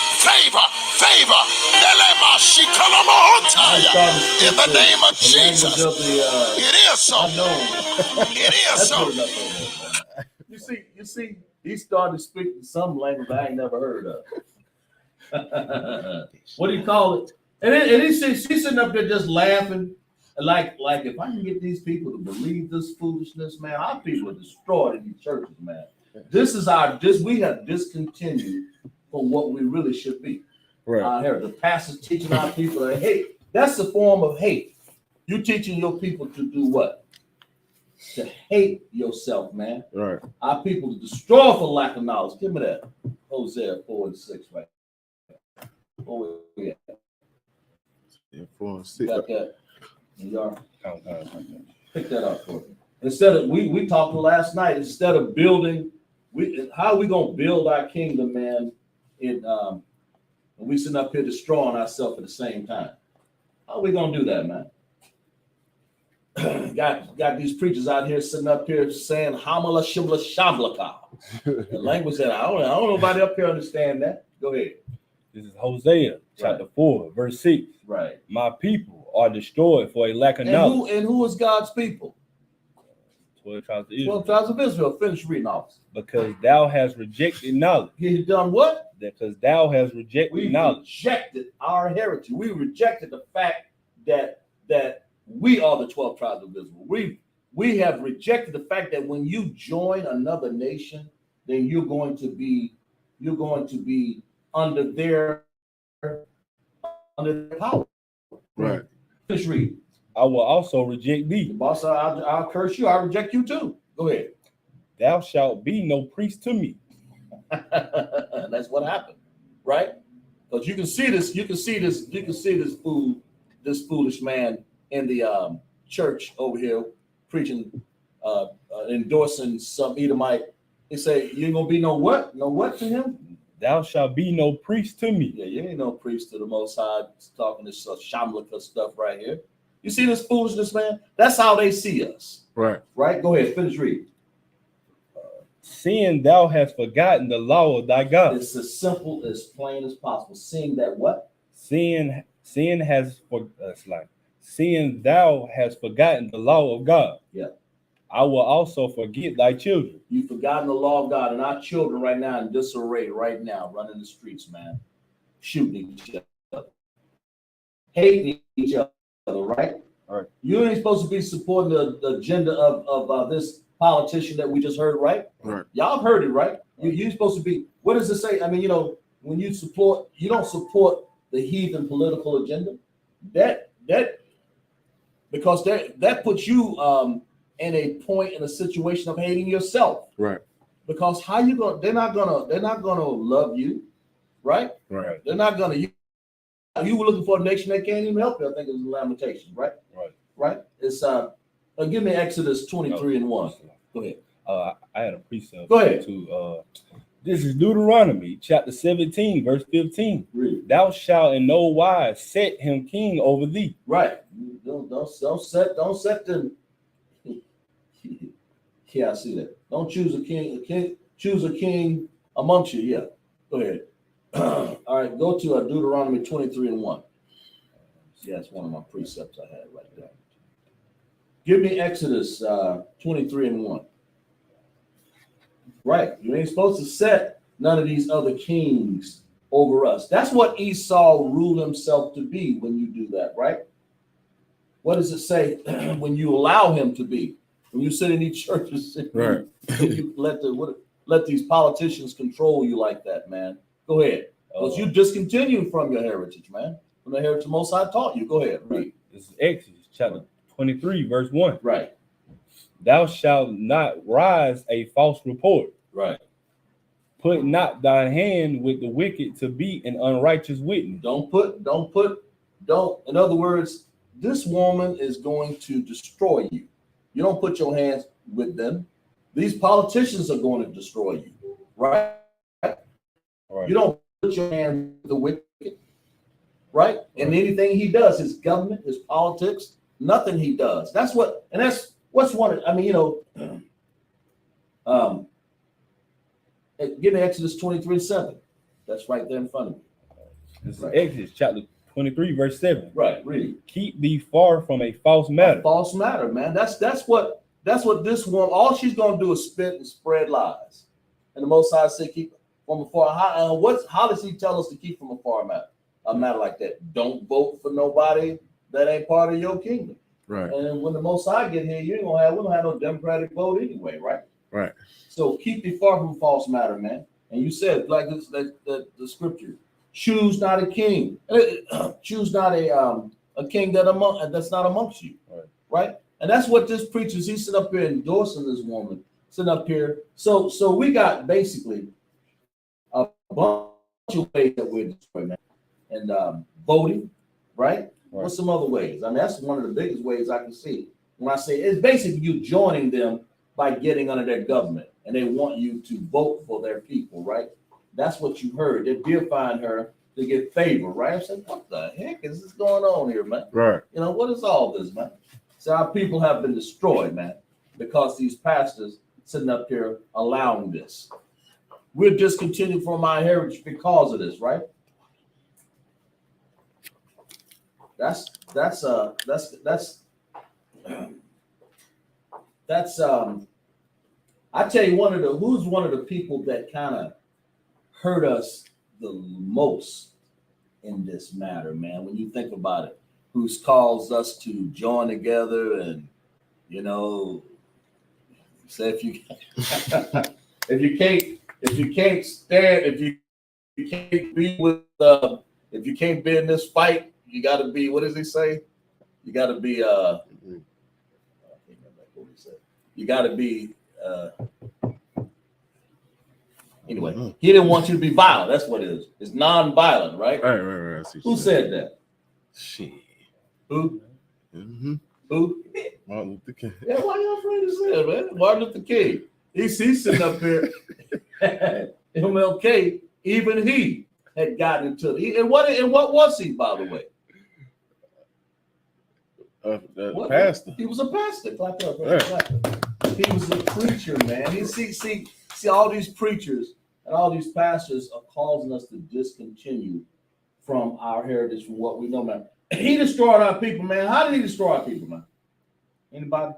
In the name of Jesus. It is so. It is so. You see, he started speaking some language I ain't never heard of. What do you call it? And she's sitting up there just laughing, like if I can get these people to believe this foolishness, man, our people are destroyed in these churches, man. We have discontinued from what we really should be. Right. Here, the pastor's teaching our people to hate. That's a form of hate. You teaching your people to do what? To hate yourself, man. Right. Our people to destroy for lack of knowledge. Give me that. Hosea 4:6, right? Oh, yeah. Yeah, 4 and 6. Got that? You are? Pick that up for me. Instead of, we talked last night, instead of building, how are we going to build our kingdom, man, when we sitting up here destroying ourselves at the same time? How are we going to do that, man? got these preachers out here sitting up here saying Hamala Shimla Shamlaka. The language that I don't know nobody up here understand that. Go ahead. This is Hosea chapter 4, verse 6. Right. My people are destroyed for a lack of knowledge. And who is God's people? 12 tribes of Israel. 12 tribes of Israel. Finish reading off. Because thou hast rejected knowledge. He done what? Because thou hast rejected We knowledge. rejected our heritage. We rejected the fact that we are the 12 tribes of Israel. We have rejected the fact that when you join another nation, then you're going to be under their power. Right. Finish read. I will also reject The thee. boss, I'll curse you. I'll reject you too. Go ahead. Thou shalt be no priest to me. That's what happened, right? Because you can see this. You can see this. You can see this fool, this foolish man in the church over here preaching, endorsing some Edomite. He say, "You ain't gonna be no what? No what to him? Thou shalt be no priest to me." Yeah, you ain't no priest to the Most High. Talking this Shamlika stuff right here. You see this foolishness, man? That's how they see us, Right. right? Go ahead, finish reading. Seeing thou hast forgotten the law of thy God. It's as simple, as plain as possible. Seeing that what? Seeing thou hast forgotten the law of God. Yeah. I will also forget thy children. You've forgotten the law of God, and our children right now in disarray, right now, running the streets, man, shooting each other, hating each other, right? All right. You ain't supposed to be supporting the agenda of this politician that we just heard, right? Right. Y'all heard it, right? You're supposed to be. What does it say? I mean, you know, when you don't support the heathen political agenda. Because that puts you in a point, in a situation of hating yourself. Right. Because how you gonna? They're not gonna love you, right? Right. They're not gonna. You were looking for a nation that can't even help you. I think it was Lamentations, right? Right. Right. It's give me Exodus 23:1. Go ahead. I had a precept. Go ahead. This is Deuteronomy chapter 17, verse 15. Read. Thou shalt in no wise set him king over thee. Right. Don't set them. Yeah, I see that. Don't choose a king. Choose a king amongst you. Yeah. Go ahead. All right. Go to Deuteronomy 23:1. Yeah, it's one of my precepts I had right there. Give me Exodus 23:1. Right. You ain't supposed to set none of these other kings over us. That's what Esau ruled himself to be when you do that, right? What does it say when you allow him to be? When you sit in these churches, Right. you let these politicians control you like that, man. Go ahead. Because you discontinued from your heritage, man. From the heritage Most High taught you. Go ahead. Read. This is Exodus chapter 23, verse 1. Right. Thou shalt not rise a false report. Right. Put not thy hand with the wicked to be an unrighteous witness. In other words, this woman is going to destroy you. You don't put your hands with them. These politicians are going to destroy you, right? Right. You don't put your hand with the wicked, right? And anything he does, his government, his politics, nothing he does. That's what's one. I mean, you know, give me Exodus 23:7. That's right there in front of me. This is Right. Exodus chapter 23, verse 7. Right, read. Keep thee far from a false matter. A false matter, man. That's what this woman. All she's gonna do is spit and spread lies. And the Most High said, keep from afar. How does he tell us to keep from afar a matter like that? Don't vote for nobody that ain't part of your kingdom. Right. And when the Most High get here, we don't have no Democratic vote anyway, right? Right. So keep thee far from false matter, man. And you said, like this, the scripture, choose not a king, choose not a king that's not amongst you, right? And that's what this preacher's. He's sitting up here endorsing this woman, sitting up here. So we got basically a bunch of ways that we're destroying, man. And voting, right? What's some other ways? I mean, that's one of the biggest ways I can see. When I say it's basically you joining them by getting under their government, and they want you to vote for their people, right? That's what you heard. They're deifying her to get favor, right? I said, what the heck is this going on here, man? Right. You know, what is all this, man? So our people have been destroyed, man, because these pastors sitting up here allowing this. We're discontinued from our heritage because of this, right? That's I tell you, who's one of the people that kind of hurt us the most in this matter, man, when you think about it, who's caused us to join together and, you know, say if you can't be in this fight, you got to be, what does he say? You got to be I can't remember what he said. You got to be anyway. He didn't want you to be violent. That's what it is. It's non-violent, right? Right. I see what Who you're saying. said that? Shit. Who? Mm-hmm. Who? Martin Luther King. Yeah, why y'all afraid to say it, man? Martin Luther King. He's sitting up there. MLK, even he had gotten into it. And what was he, by the way? Pastor. He was a pastor. Clap up, bro. He was a preacher, man. You see all these preachers and all these pastors are causing us to discontinue from our heritage, from what we know, man. He destroyed our people, man. How did he destroy our people, man? Anybody?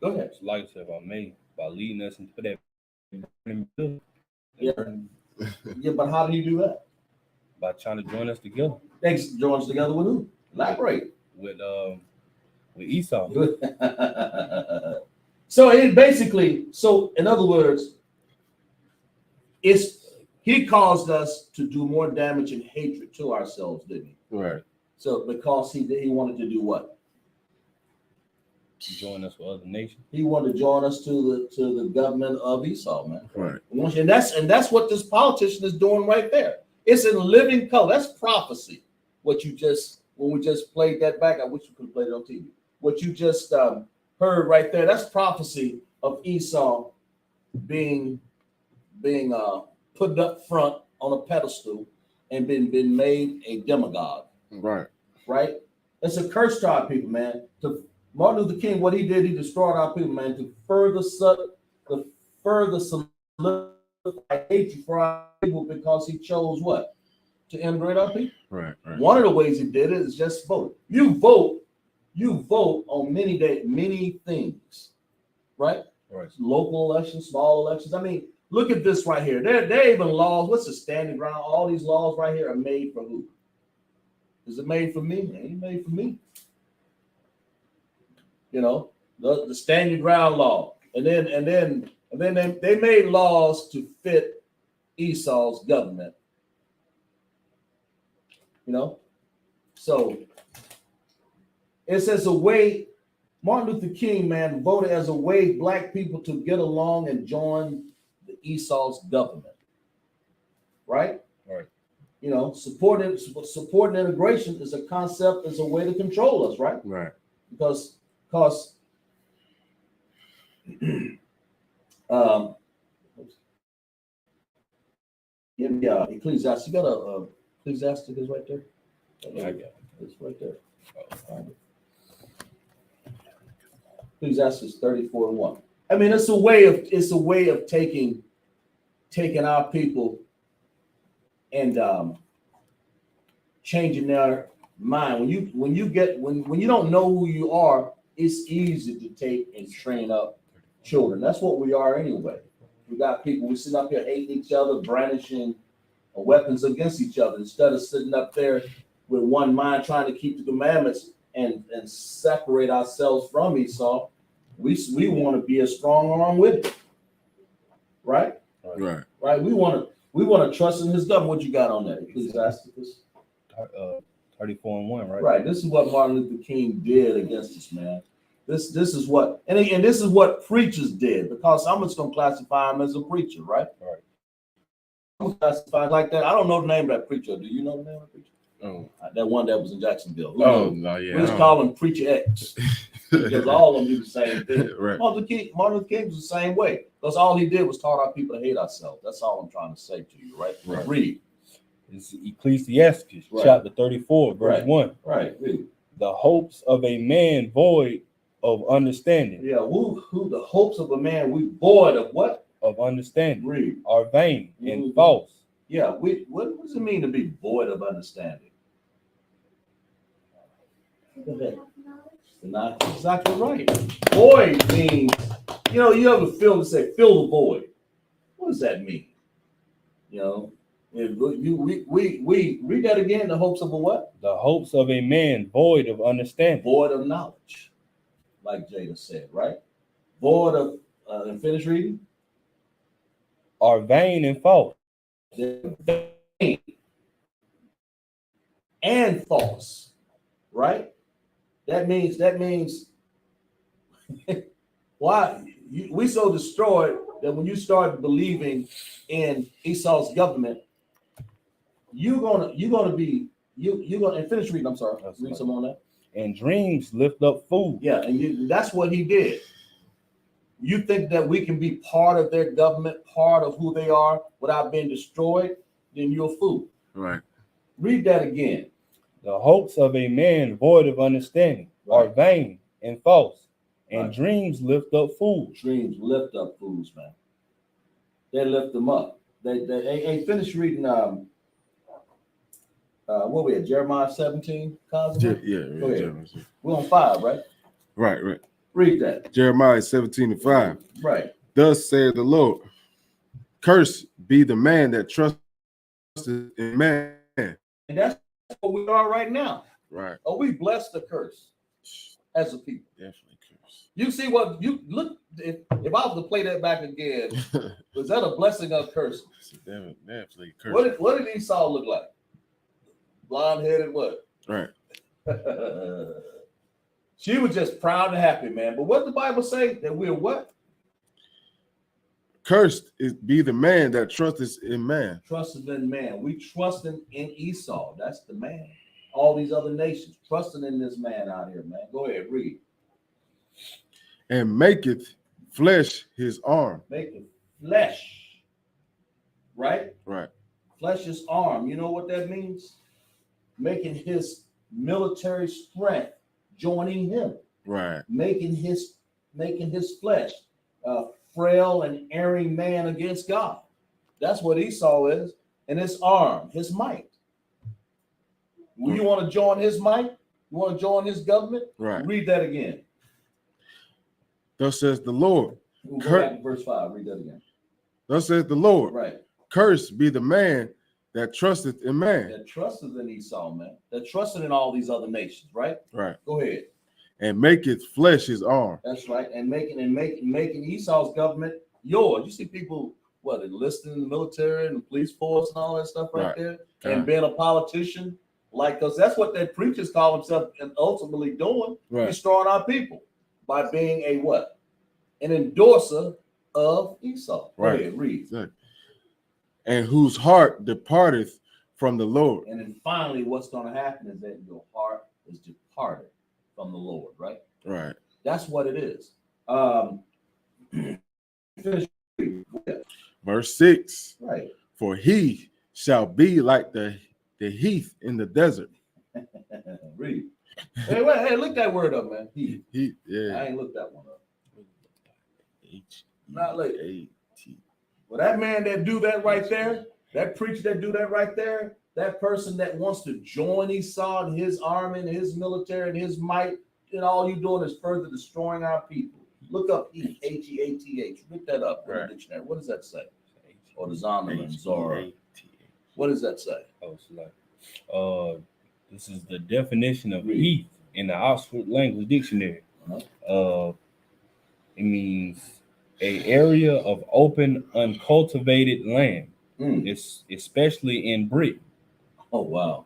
Go ahead. Like I said, by leading us into that. Yeah, but how did he do that? By trying to join us together. Thanks. Join us together with who? Elaborate. With Esau. So it basically, in other words, he caused us to do more damage and hatred to ourselves, didn't he? Right. So because he wanted to do what? Join us with other nations. He wanted to join us to the government of Esau, man. Right. And that's what this politician is doing right there. It's in living color. That's prophecy. When we just played that back, I wish you could have played it on TV. What you just heard right there, that's prophecy of Esau being put up front on a pedestal and been made a demagogue. Right. Right? It's a curse to our people, man. To Martin Luther King, what he did, he destroyed our people, man, to further solidify hatred for our people because he chose what? To integrate our people. Right. One of the ways he did it is just vote. You vote on many things, right? Right. Local elections, small elections. I mean, look at this right here. There even laws. What's the standing ground? All these laws right here are made for who? Is it made for me? It ain't made for me. You know, the standing ground law, and then they made laws to fit Esau's government. You know, so it's as a way. Martin Luther King, man, voted as a way black people to get along and join the Esau's government. Right. Right. You know, supporting integration is a concept, is a way to control us, right? Right. Because Ecclesiastes, you got a Ecclesiastes is right there. Yeah, I got it. It's right there. Ecclesiastes 34:1. I mean, it's a way of taking our people and changing their mind. When you don't know who you are, it's easy to take and train up children. That's what we are anyway. We got people, we sitting up here hating each other, brandishing weapons against each other, instead of sitting up there with one mind trying to keep the commandments and separate ourselves from Esau. We want to be a strong arm with it. Right? Right. We want to trust in his government. What you got on that? Ecclesiastes 34:1, right? Right. This is what Martin Luther King did against us, man. This is what and this is what preachers did, because I'm just gonna classify him as a preacher, right? Right. I'm classified like that. I don't know the name of that preacher. Do you know the name of the preacher? Oh. That one that was in Jacksonville. No, yeah. We just call him Preacher X. Because all of them do the same thing. Right. Martin Luther King was the same way. Because all he did was taught our people to hate ourselves. That's all I'm trying to say to you, right? Right. Read. It's Ecclesiastes, Right. chapter 34, verse 1. Right. Read. The hopes of a man void of understanding. Yeah, who the hopes of a man we void of what? Of understanding. Read. Are vain and false. Yeah, what does it mean to be void of understanding? Not exactly right. Void means, you ever fill the void. What does that mean? We read that again. The hopes of a what? The hopes of a man void of understanding. Void of knowledge, like Jada said, right? Void of, and finish reading. Are vain and false. They're vain. and false, right? That means why we so destroyed that when you start believing in Esau's government, you're gonna and finish reading. I'm sorry, That's read right. some on that. And dreams lift up fools. Yeah, and that's what he did. You think that we can be part of their government, part of who they are without being destroyed, then you're a fool. Right. Read that again. The hopes of a man void of understanding are Right. vain and false, and Right. dreams lift up fools. Dreams lift up fools, man. They lift them up. They ain't finished reading. What we at? Jeremiah 17. Cosmo? Yeah. Go ahead. Jeremiah. We're on 5, right? Right. Read that. Jeremiah 17:5. Right. Thus saith the Lord, cursed be the man that trusteth in man. And that's what we are right now. Right. Are we blessed or cursed as a people? Definitely cursed. You see what you look. If I was to play that back again, was that a blessing or a curse? Definitely cursed. What did Esau look like? Blonde headed, what? Right. She was just proud and happy, man. But what did the Bible say? That we're what? Cursed is be the man that trusteth in man. Trusted in man. We trusting in Esau. That's the man. All these other nations trusting in this man out here, man. Go ahead, read. And maketh flesh his arm. Making flesh. Right? Right. Flesh is arm. You know what that means? Making his military strength, joining him, Right. making his flesh frail and erring man against God. That's what Esau is, and his arm, his might. You want to join his might? You want to join his government? Right. Read that again. Thus says the Lord. We'll go back to verse 5. Read that again. Thus says the Lord. Right. Cursed be the man that trusteth in man. That trusted in Esau, man. That trusted in all these other nations, right? Right. Go ahead. And maketh flesh his arm. That's right. And making Esau's government yours. You see people enlisting in the military and the police force and all that stuff right there, and being a politician, because that's what their preachers call themselves and ultimately doing, destroying our people by being an endorser of Esau. Right. Go ahead, read. Exactly. And whose heart departeth from the Lord. And then finally, what's going to happen is that your heart is departed from the Lord, right? Right. That's what it is. Finish. Verse 6. Right. For he shall be like the heath in the desert. Read. Hey, look that word up, man. Heath. He, yeah. I ain't looked that one up. H-E-A-T. Not late. Well, that man that do that right there, that preacher that do that right there, that person that wants to join Esau and his army and his military and his might, and all you doing is further destroying our people. Look up Heath, H-E-A-T-H. Look that up in the dictionary. What does that say? Or the Zondermans, or what does that say? Oh, it's like, this is the definition of heath in the Oxford Language Dictionary. It means an area of open, uncultivated land. It's especially in Britain. Oh wow!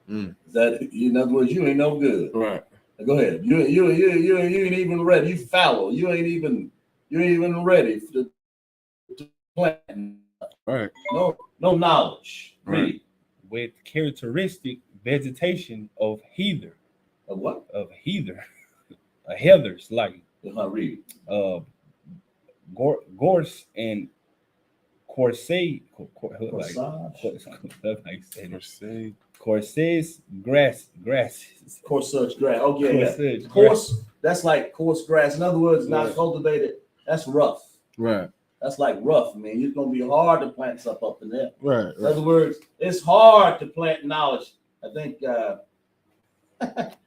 Is that, in other words, you ain't no good. Right. Go ahead. You ain't even ready. You fallow. You ain't even ready to plant. Right. No knowledge. Read. With characteristic vegetation of heather. Of what? Of heather. A heathers like Read. Gorse and corsage. Corsage grasses. Corsage grass. Oh yeah, Corsage yeah. Coarse. That's like coarse grass. In other words, not cultivated. That's rough. Right. That's like rough, man. It's gonna be hard to plant stuff up in there. Right. In other words, it's hard to plant knowledge. I think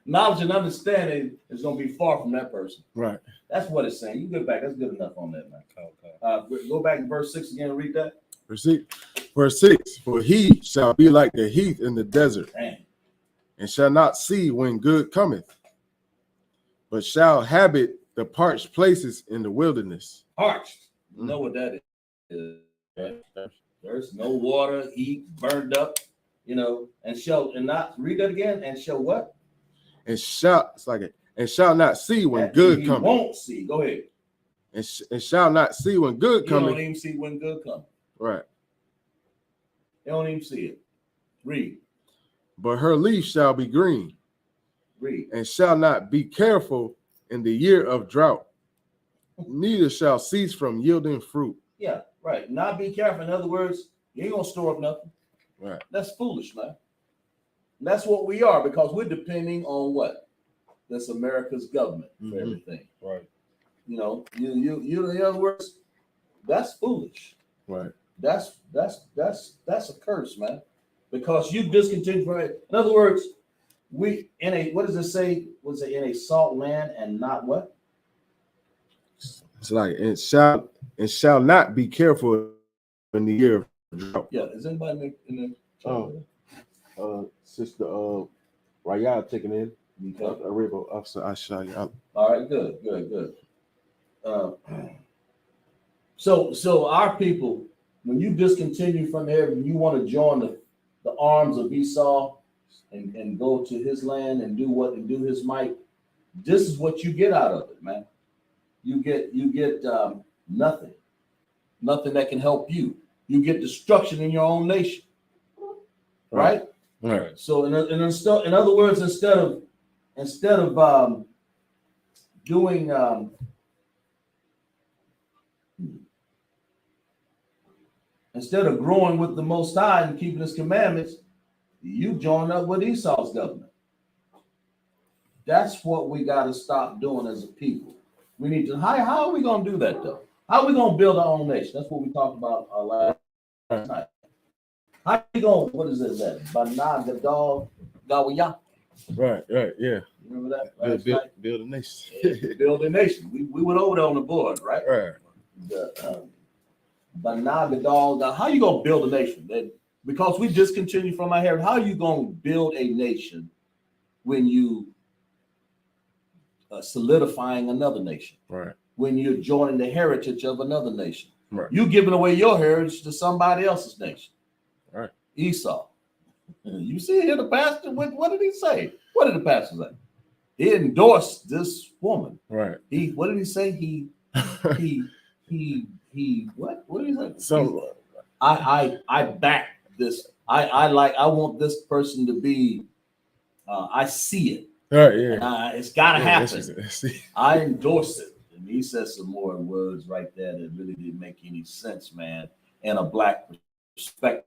knowledge and understanding is gonna be far from that person. Right. That's what it's saying. You get back. That's good enough on that, man. Okay. Go back to verse 6 again and read that. Verse 6. For he shall be like the heath in the desert, and shall not see when good cometh, but shall habit the parched places in the wilderness. Parched. You know what that is. There's no water, heat, burned up. You know, and shall and not read that again, and shall what? And shall and shall not see when That good he coming. won't see. Go ahead. And shall not see when good You coming. don't even see when good coming. Right. You don't even see it. Read. But her leaf shall be green, Read. and shall not be careful in the year of drought, neither shall cease from yielding fruit. Yeah, right. Not be careful. In other words, you ain't gonna store up nothing. Right. That's foolish, man. And that's what we are, because we're depending on what? That's America's government for everything. Right. You know, you in other words, that's foolish. Right. That's a curse, man. Because you discontinued, right? In other words, we in a, what does it say? Was it in a salt land and not what? It's like and shall not be careful in the year of drought. Yeah, is anybody in the Sister Rayad taking in okay. a river officer Ashaya. All right, good. So our people, when you discontinue from there, when you want to join the arms of Esau and go to his land and do his might, this is what you get out of it, man. You get nothing that can help you. You get destruction in your own nation, right? Right. So in other words, instead of doing instead of growing with the Most High and keeping His commandments, you join up with Esau's government. That's what we got to stop doing as a people. We need to. How are we going to do that though? How are we going to build our own nation? That's what we talked about last night. How are you going? What is it? That Banag Gadol Gawiyah. Right. Yeah. You remember that? Build a nation. Yeah, build a nation. We went over there on the board, right? Right. The Banag Gadol. How are you going to build a nation? Because we discontinued from our heritage. How are you going to build a nation when you solidifying another nation? Right. When you're joining the heritage of another nation. Right. You giving away your heritage to somebody else's nation. Right. Esau. You see here the pastor, what did he say? What did the pastor say? He endorsed this woman. Right. What did he say? He what did he say? So I back this. I want this person to be I see it. right, yeah. And it's gotta happen. See. I endorse it. And he said some more words right there that really didn't make any sense, man, in a black perspective.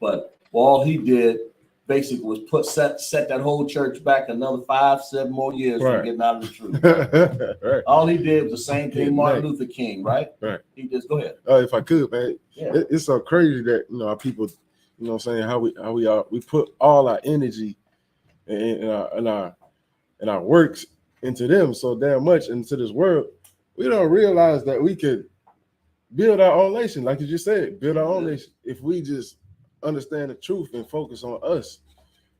But all he did basically was set that whole church back another 5-7 more years from getting out of the truth. Right. All he did was the same thing Martin Luther King, right? Right. He just go ahead. If I could, man, Yeah. it's so crazy that our people, what I'm saying, how we put all our energy and our works into them so damn much into this world. We don't realize that we could build our own nation, like you just said, build our own nation if we just understand the truth and focus on us.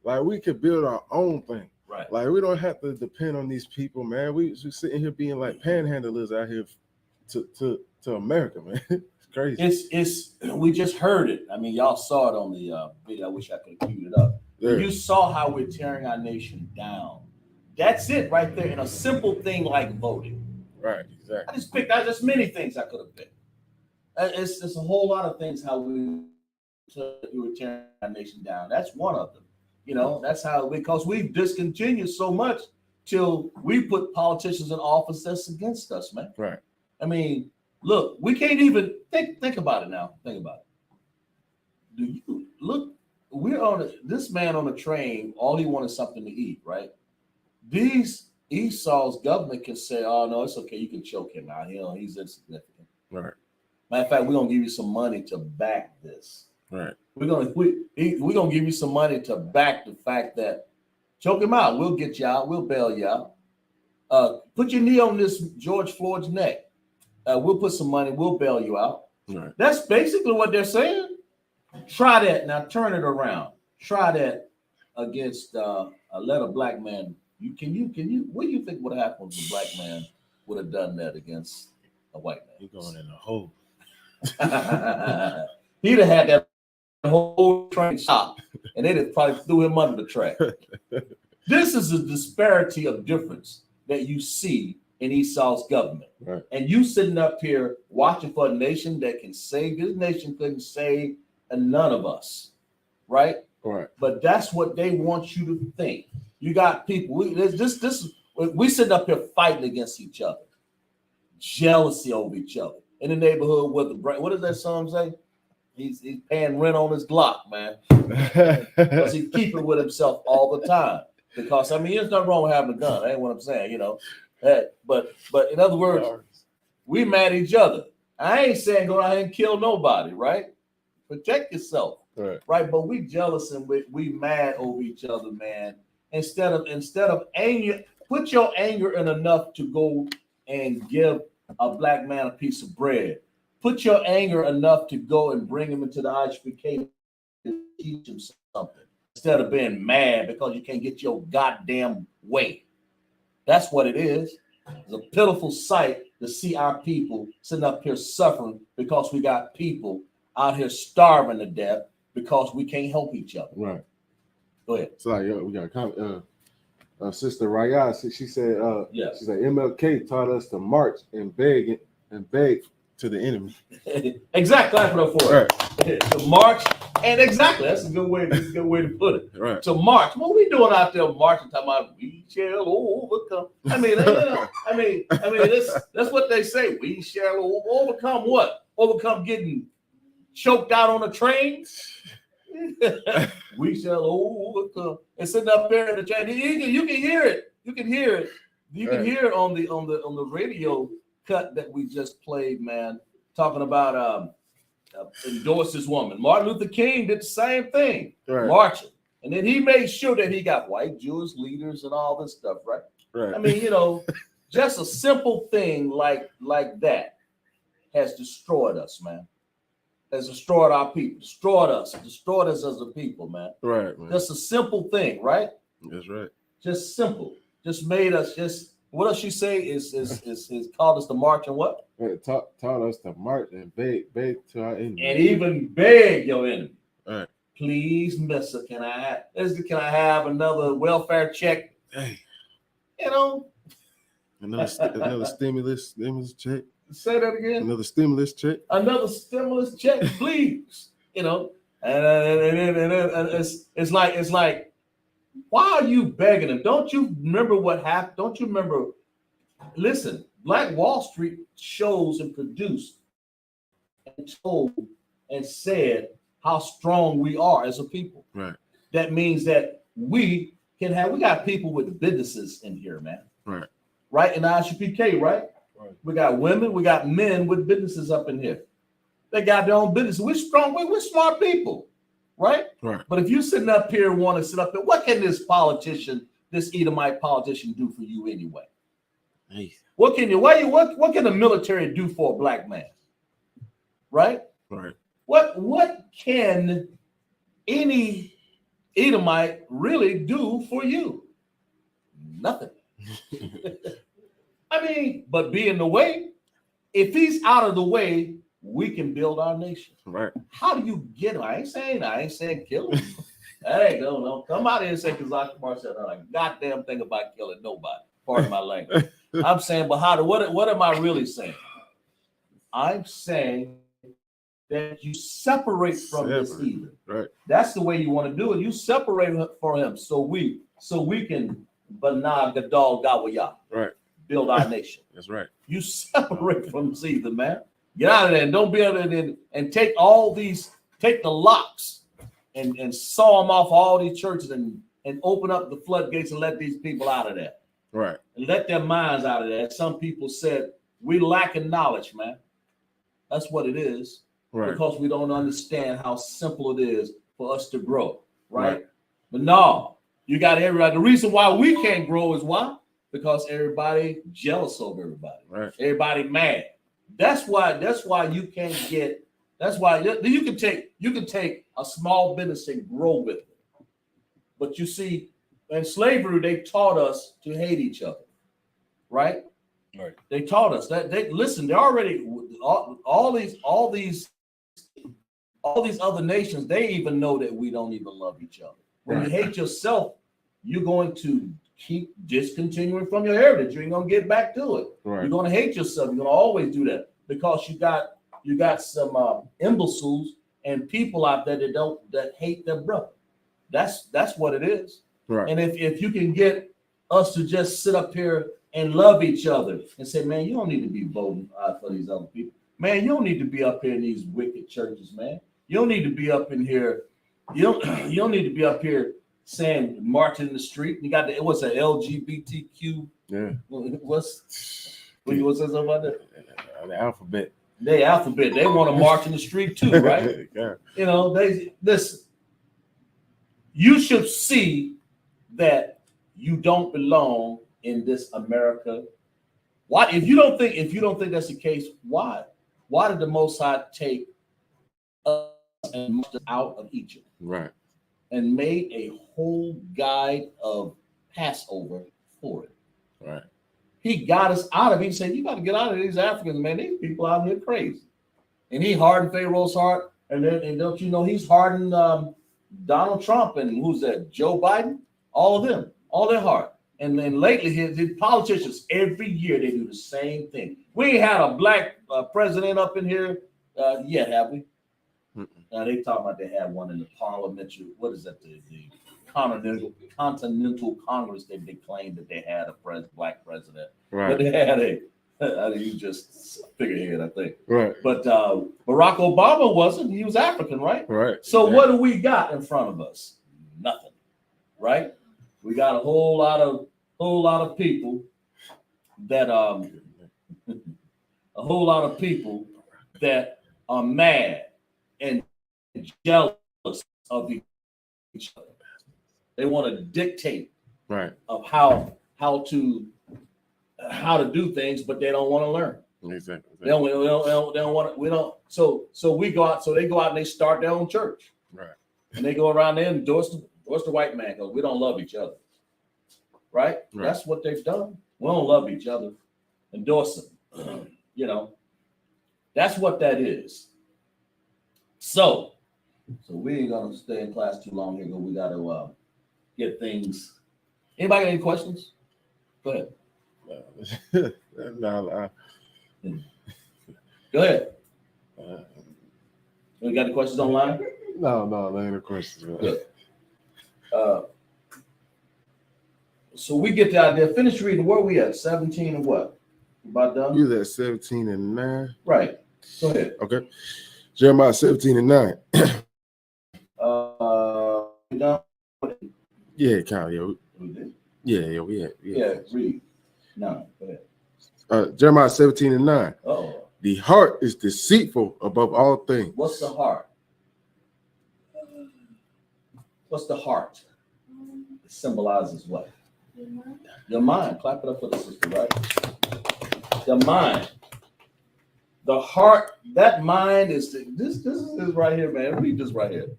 Like we could build our own thing. Right. Like we don't have to depend on these people, man. We sitting here being like panhandlers out here to America, man. It's crazy. It's we just heard it. I mean, y'all saw it on the video. I wish I could have queued it up. Yeah. You saw how we're tearing our nation down. That's it right there. In a simple thing like voting. Right, exactly. I just picked out just many things I could have picked. It's a whole lot of things how we were tearing our nation down. That's one of them. You know, that's how, because we've discontinued so much till we put politicians in office that's against us, man. Right. I mean, look, we can't even think about it now. Think about it. Do you look? We're on this man on a train. All he wanted something to eat, right? These Esau's government can say, "Oh no, it's okay. You can choke him out. He's insignificant." Right. Matter of fact, we're gonna give you some money to back this. Right. We're gonna give you some money to back the fact that choke him out. We'll get you out. We'll bail you out. Put your knee on this George Floyd's neck. We'll put some money. We'll bail you out. Right. That's basically what they're saying. Try that now. Turn it around. Try that against let a black man. Can you? What do you think would happen if a black man would have done that against a white man? You're going in a hole. He'd have had that whole train stopped, and they just probably threw him under the track. This is a disparity of difference that you see in Esau's government. Right. And you sitting up here watching for a nation that can save. This nation couldn't save none of us, right? Right. But that's what they want you to think. You got people. We sitting up here fighting against each other, jealousy over each other in the neighborhood. What does that song say? He's paying rent on his Glock, man, because he keep it with himself all the time. Because I mean, there's nothing wrong with having a gun. That ain't what I'm saying, you know. But in other words, we mad at each other. I ain't saying go out here and kill nobody, right? Protect yourself, right? But we jealous and we mad over each other, man. Instead of anger, put your anger in enough to go and give a black man a piece of bread. Put your anger enough to go and bring him into the HBK and teach him something. Instead of being mad because you can't get your goddamn way. That's what it is. It's a pitiful sight to see our people sitting up here suffering because we got people out here starving to death because we can't help each other. Right. Go ahead. So we got a comment. Sister Raya, she said, Yeah. she said MLK taught us to march and beg to the enemy. Exactly. That's what I'm for. Right. To march, and exactly that's a good way to put it. Right. To march. What are we doing out there marching? Talking about we shall overcome. I mean, that's what they say. We shall overcome what? Overcome getting choked out on a train. We shall overcome. And sitting up there in the train, you can hear it. You can hear it. You can hear it on the radio cut that we just played, man. Talking about endorse this woman. Martin Luther King did the same thing, marching, and then he made sure that he got white Jewish leaders and all this stuff, right? Right. I mean, you know, just a simple thing like that has destroyed us, man. Has destroyed our people, destroyed us as a people, man. Right, man. Just a simple thing, right? That's right. Just simple. Just made us just. What does she say? Is called us to march and what? Taught us to march and beg to our enemy. And even beg your enemy. All right. Please, mister, can I have another welfare check? Hey. You know. Another stimulus check. Say that again. Another stimulus check. Another stimulus check, please. You know, and it's like. Why are you begging them? Don't you remember what happened? Don't you remember? Listen, Black Wall Street shows and produced and told and said how strong we are as a people. Right. That means that we got people with businesses in here, man. Right. Right in the ISUPK, right? Right. We got women, we got men with businesses up in here. They got their own business. We're strong, we're smart people. Right? Right. But if you sitting up here and want to sit up there, what can this Edomite politician do for you anyway? Hey. What can the military do for a black man? Right? Right. What can any Edomite really do for you? Nothing. I mean, but be in the way. If he's out of the way, we can build our nation. Right. How do you get him? I ain't saying kill him. Hey, no. Come out here and say Kazakh Kumar said not a goddamn thing about killing nobody. Pardon my language. I'm saying, but what am I really saying? I'm saying that you separate from this evil. Right. That's the way you want to do it. You separate for him so we can Bana Gadal Gawaya. Right. Build our nation. That's right. You separate from this evil, man. Get out of there and don't be able to and take the locks and saw them off all these churches and open up the floodgates and let these people out of there. Right. And let their minds out of there. Some people said, we lacking knowledge, man. That's what it is. Right. Because we don't understand how simple it is for us to grow. Right. But no, you got everybody. The reason why we can't grow is why? Because everybody jealous of everybody. Right. Everybody mad. That's why you can't get. That's why you can take a small business and grow with it. But you see, in slavery, they taught us to hate each other, right? Right. They taught us that. They already all these all these other nations, they even know that we don't even love each other. When you hate yourself, you're going to keep discontinuing from your heritage. You ain't gonna get back to it. Right. You're gonna hate yourself. You're gonna always do that because you got some imbeciles and people out there that hate their brother. That's what it is. Right. And if you can get us to just sit up here and love each other and say, man, you don't need to be voting for these other people. Man, you don't need to be up here in these wicked churches, man. You don't need to be up in here. You don't need to be up here saying marching in the street. You got it was an LGBTQ. Yeah. What's that about that? The alphabet. They alphabet. They want to march in the street too, right? Yeah. You know, they listen. You should see that you don't belong in this America. Why, if you don't think that's the case, why did the Most High take us and march us out of Egypt? Right. And made a whole guide of Passover for it. Right. He got us out of it. He said, you got to get out of these Africans, man. These people out here crazy. And he hardened Pharaoh's heart. And don't you know he's hardened Donald Trump and who's that? Joe Biden? All of them, all their heart. And then lately, his politicians, every year they do the same thing. We ain't had a black president up in here yet, have we? They talking about they had one in the parliamentary. What is that? The Continental Congress. They claimed that they had a black president, Right. but they had he just figurehead, I think. Right. But Barack Obama wasn't. He was African, right? Right. So what do we got in front of us? Nothing, right? We got a whole lot of people that a whole lot of people that are mad and jealous of each other. They want to dictate Right. of how to do things, but they don't want to learn. Exactly. They don't want to. We don't. So we go out. So they go out and they start their own church. Right. And they go around there and endorse the white man because we don't love each other. Right? That's what they've done. We don't love each other. Endorse them. That's what that is. So we ain't gonna stay in class too long here, but we gotta get things. Anybody got any questions? Go ahead. No. Go ahead. You got any questions online? No, ain't no questions. Man. Good. So we get the idea. Finish reading. Where are we at? 17 and what? About done? You was at 17 and 9. Right. Go ahead. Okay. Jeremiah 17 and 9. We done? Yeah, Kyle. Yeah, We did. Yeah. Read. No, go ahead. Jeremiah 17 and 9. Oh. The heart is deceitful above all things. What's the heart? What's the heart? It symbolizes what? Your mind. Clap it up for the sister, right? The mind. The heart, that mind is this is right here, man. Read this right here.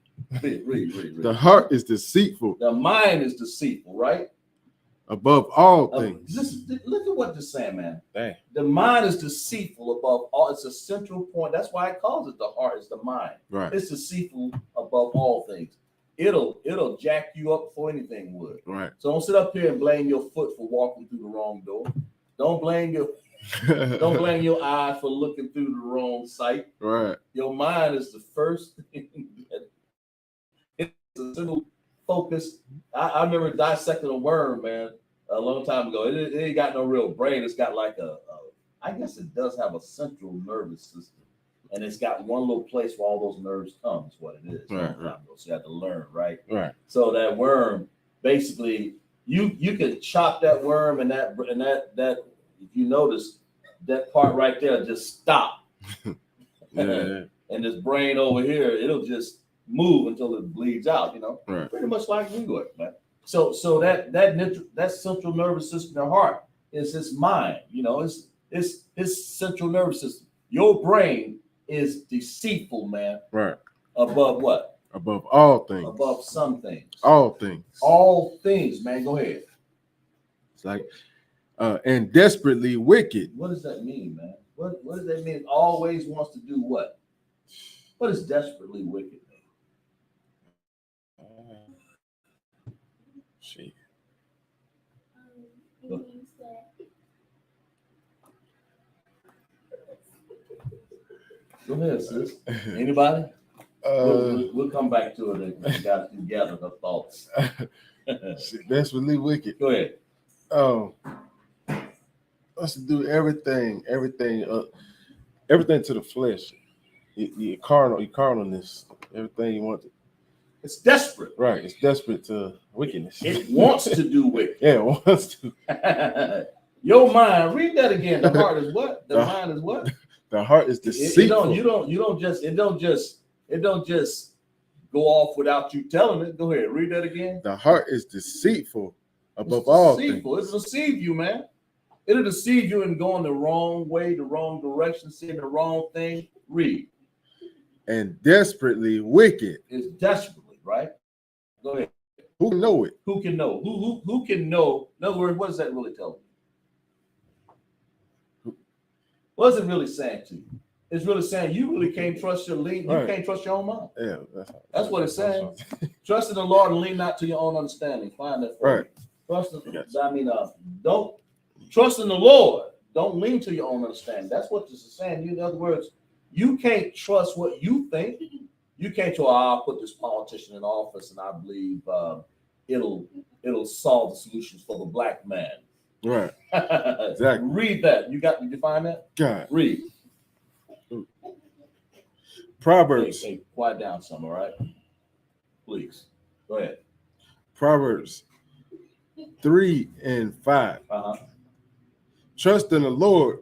Read. The heart is deceitful. The mind is deceitful, right? Above all things. Look at what this saying, man. Dang. The mind is deceitful above all. It's a central point. That's why it calls it the heart. It's the mind. Right. It's deceitful above all things. It'll jack you up before anything would. Right. So don't sit up here and blame your foot for walking through the wrong door. Don't blame your eye for looking through the wrong sight. Right. Your mind is the first thing. It's a single focus. I remember dissecting a worm, man, a long time ago. It ain't got no real brain. It's got like I guess it does have a central nervous system. And it's got one little place where all those nerves come, is what it is. Right. So you have to learn, right? Right. So that worm, basically, you can chop that worm and that if you notice, that part right there just stop. Yeah. And this brain over here, it'll just move until it bleeds out, Right. Pretty much like we work, man. So that central nervous system, the heart, is his mind, it's his central nervous system. Your brain is deceitful, man. Right. Above what? Above all things. Above some things. All things. All things, man. Go ahead. It's like and desperately wicked. What does that mean, man? What does that mean? Always wants to do what? What is desperately wicked? Shit. It means that Go ahead, sis. Anybody? We'll come back to it and you guys can gather the thoughts. desperately wicked. Go ahead. Us to do everything to the flesh. Your carnalness, everything you want to. It's desperate. Right, it's desperate to wickedness. It wants to do wicked. Yeah, it wants to. Your mind, read that again. The heart is what? The mind is what? The heart is deceitful. It don't just go off without you telling it. Go ahead, read that again. The heart is deceitful above all things. It'll deceive you, man. It'll deceive you and going the wrong way, the wrong direction, saying the wrong thing. Read. And desperately wicked. It's desperately, right? Go ahead. Who can know it? Who can know? Who can know? In other words, what does that really tell you? What is it really saying to you? It's really saying you really can't trust your lean. You can't trust your own mind. Yeah, that's what it's saying. Trust in the Lord and lean not to your own understanding. Find that. Right. Trust in, don't trust in the Lord. Don't lean to your own understanding. That's what this is saying. In other words, you can't trust what you think. You can't say, I'll put this politician in office and I believe it'll solve the solutions for the black man. Right. Exactly. Read that. Did you find that? God. Read. Proverbs. Hey, quiet down some, all right? Please. Go ahead. Proverbs 3 and 5. Trust in the Lord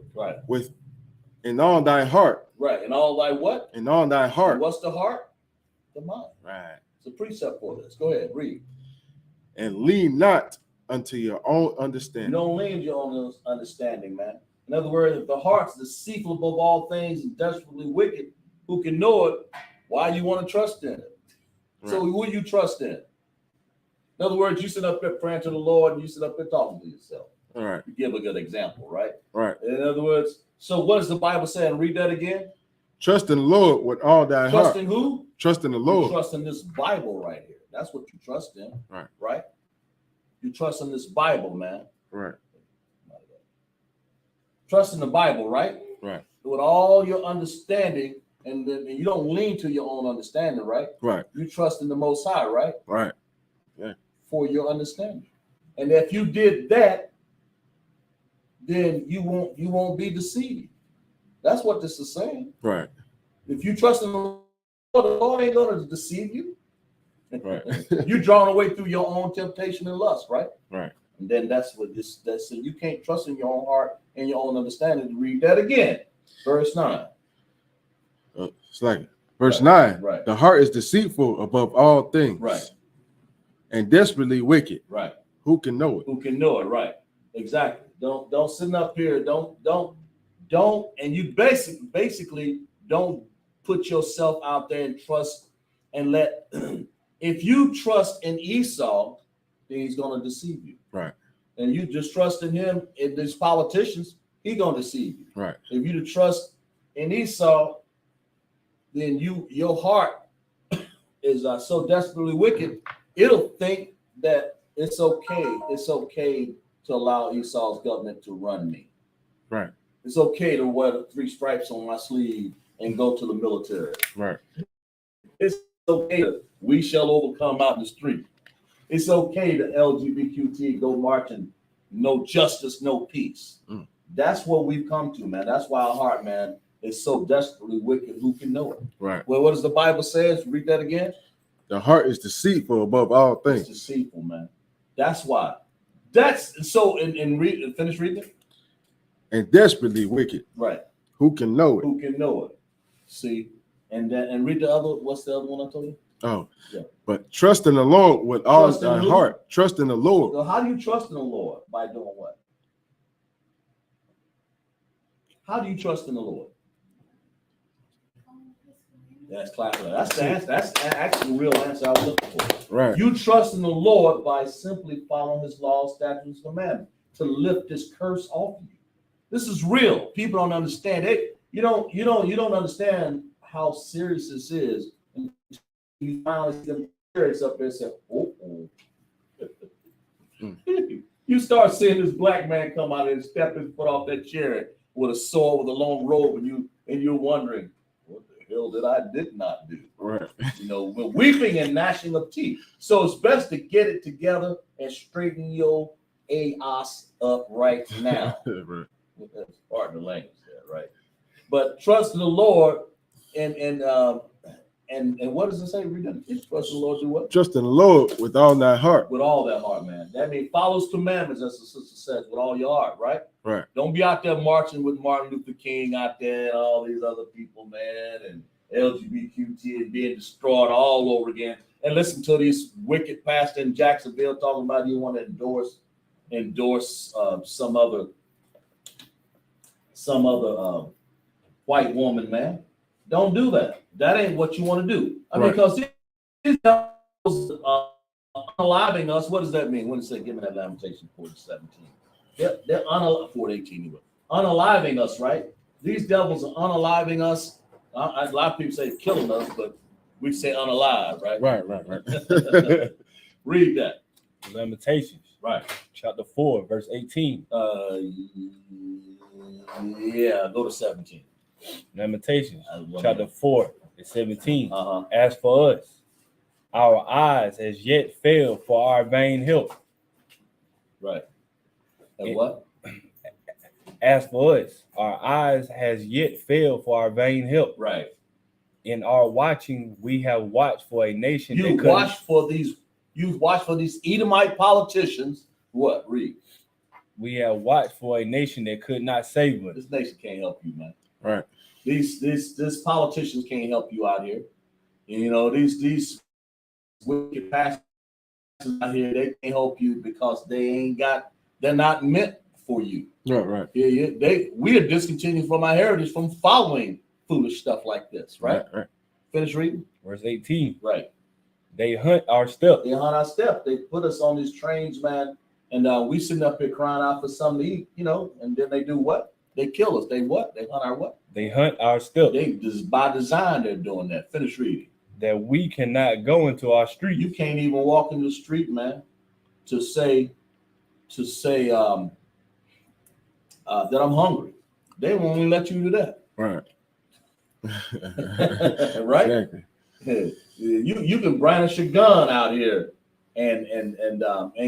in all thy heart. Right. In all thy what? In all thy heart. And what's the heart? The mind. Right. It's a precept for this. Go ahead. Read. And lean not unto your own understanding. You don't lean to your own understanding, man. In other words, if the heart's deceitful above all things and desperately wicked, who can know it? Why you want to trust in it? Right. So who you trust in? In other words, you sit up there praying to the Lord and you sit up there talking to yourself. All right. You give a good example, right? Right. In other words, so what does the Bible say? And read that again. Trust in the Lord with all thy heart. Trust in who? Trust in the Lord. You trust in this Bible right here. That's what you trust in. Right. Right? You trust in this Bible, man. Right. Trust in the Bible, right? Right. With all your understanding, and you don't lean to your own understanding, right? Right. You trust in the Most High, right? Right. Yeah. For your understanding. And if you did that, then you won't be deceived. That's what this is saying. Right. If you trust in the Lord ain't going to deceive you. Right. You're drawn away through your own temptation and lust, right? Right. And then that's you can't trust in your own heart and your own understanding. To read that again, verse 9. It's like verse 9. Right. The heart is deceitful above all things. Right. And desperately wicked. Right. Who can know it? Who can know it? Right. Exactly. Don't sit up here. Don't. And you basically don't put yourself out there and trust and let. If you trust in Esau, then he's going to deceive you. Right. And you just trust in him, in these politicians, he's going to deceive you. Right. If you trust in Esau, then your heart is so desperately wicked, it'll think that it's okay to allow Esau's government to run me. Right. It's okay to wear the 3 stripes on my sleeve and go to the military. Right. It's okay to we shall overcome out in the street. It's okay to LGBTQ go marching, no justice, no peace. That's what we've come to, man. That's why our heart, man, is so desperately wicked. Who can know it? Right. Well, what does the Bible say? Read that again. The heart is deceitful above all things. It's deceitful, man. That's why. That's so. And finish reading it. And desperately wicked. Right. Who can know it? Who can know it? See, and read the other. What's the other one I told you? Oh, yeah. But trust in the Lord with all thy heart. Trust in the Lord. So how do you trust in the Lord? By doing what? How do you trust in the Lord? That's classic. That's the answer. That's actually the real answer I was looking for. Right. You trust in the Lord by simply following His laws, statutes, and commandments to lift this curse off of you. This is real. People don't understand it. You don't understand how serious this is. And you finally see them chariots up there and say, oh. You start seeing this black man come out and step his foot off that chariot with a sword, with a long robe, and you're wondering, what the hell did not do? Right. You know, we're weeping and gnashing of teeth. So it's best to get it together and straighten your ass up right now. Right. That's part of the language there, right? But trust in the Lord, and what does it say? Trust in the Lord, do what? Trust in the Lord with all thy heart. With all that heart, man. That means follow his commandments, as the sister says, with all your heart, right? Right. Don't be out there marching with Martin Luther King out there and all these other people, man, and LGBTQ and being destroyed all over again. And listen to these wicked pastor in Jacksonville talking about you want to endorse some other white woman, man. Don't do that. That ain't what you want to do. I mean, because these devils unaliving us. What does that mean? When it say, give me that Lamentation 4:17. They're 4:18. Unaliving us, right? These devils are unaliving us. A lot of people say killing us, but we say unalive, right? Right. Read that. Lamentations, Right. chapter 4, verse 18. Yeah, go to 17. Lamentations, chapter 4, verse 17. Uh-huh. As for us, our eyes has yet failed for our vain help. Right. And what? As for us, our eyes has yet failed for our vain help. Right. In our watching, we have watched for a nation. You've watched for these Edomite politicians. What? Read. We have watched for a nation that could not save us. This nation can't help you, man. Right. These politicians can't help you out here. You know, these wicked pastors out here, they can't help you because they're not meant for you. Right. We are discontinued from our heritage from following foolish stuff like this, right? Right. Finish reading. Verse 18. Right. They hunt our steps. They hunt our steps. They put us on these trains, man, and we sitting up here crying out for something to eat, you know, and then they do what? They kill us. They what? They hunt our what? They hunt our steps. By design, they're doing that. Finish reading. That we cannot go into our street. You can't even walk in the street, man, to say that I'm hungry. They won't even let you do that. Right. Right? Exactly. You can brandish a gun out here and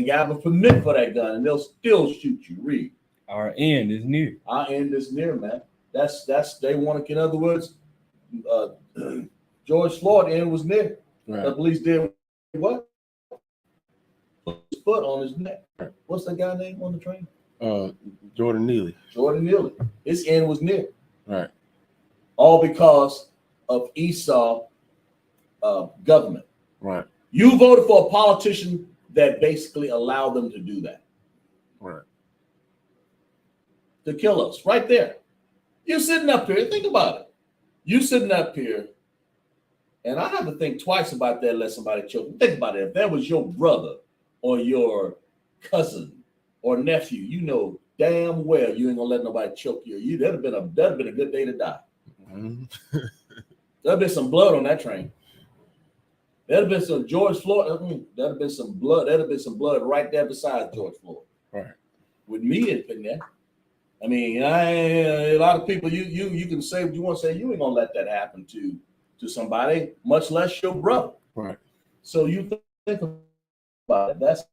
have a permit for that gun, and they'll still shoot you. Read. Our end is near. Our end is near, man. That's they want to. In other words, George Floyd end was near. Right. The police did what? Put his foot on his neck. What's that guy name on the train? Jordan Neely. Jordan Neely. His end was near. Right. All because of Esau government. Right. You voted for a politician that basically allowed them to do that. Right. To kill us right there. You're sitting up here. Think about it. You sitting up here, and I have to think twice about that. Let somebody choke me. Think about it. If that was your brother or your cousin or nephew, you know damn well you ain't gonna let nobody choke you. That'd have been a good day to die. Mm-hmm. There'd been some blood on that train. There'd have been some George Floyd. There'd have been some blood. There'd have been some blood right there beside George Floyd. Right. With me in there. I mean, a lot of people. You can say what you want to say. You ain't gonna let that happen to somebody, much less your brother. Right. So you think about it. That's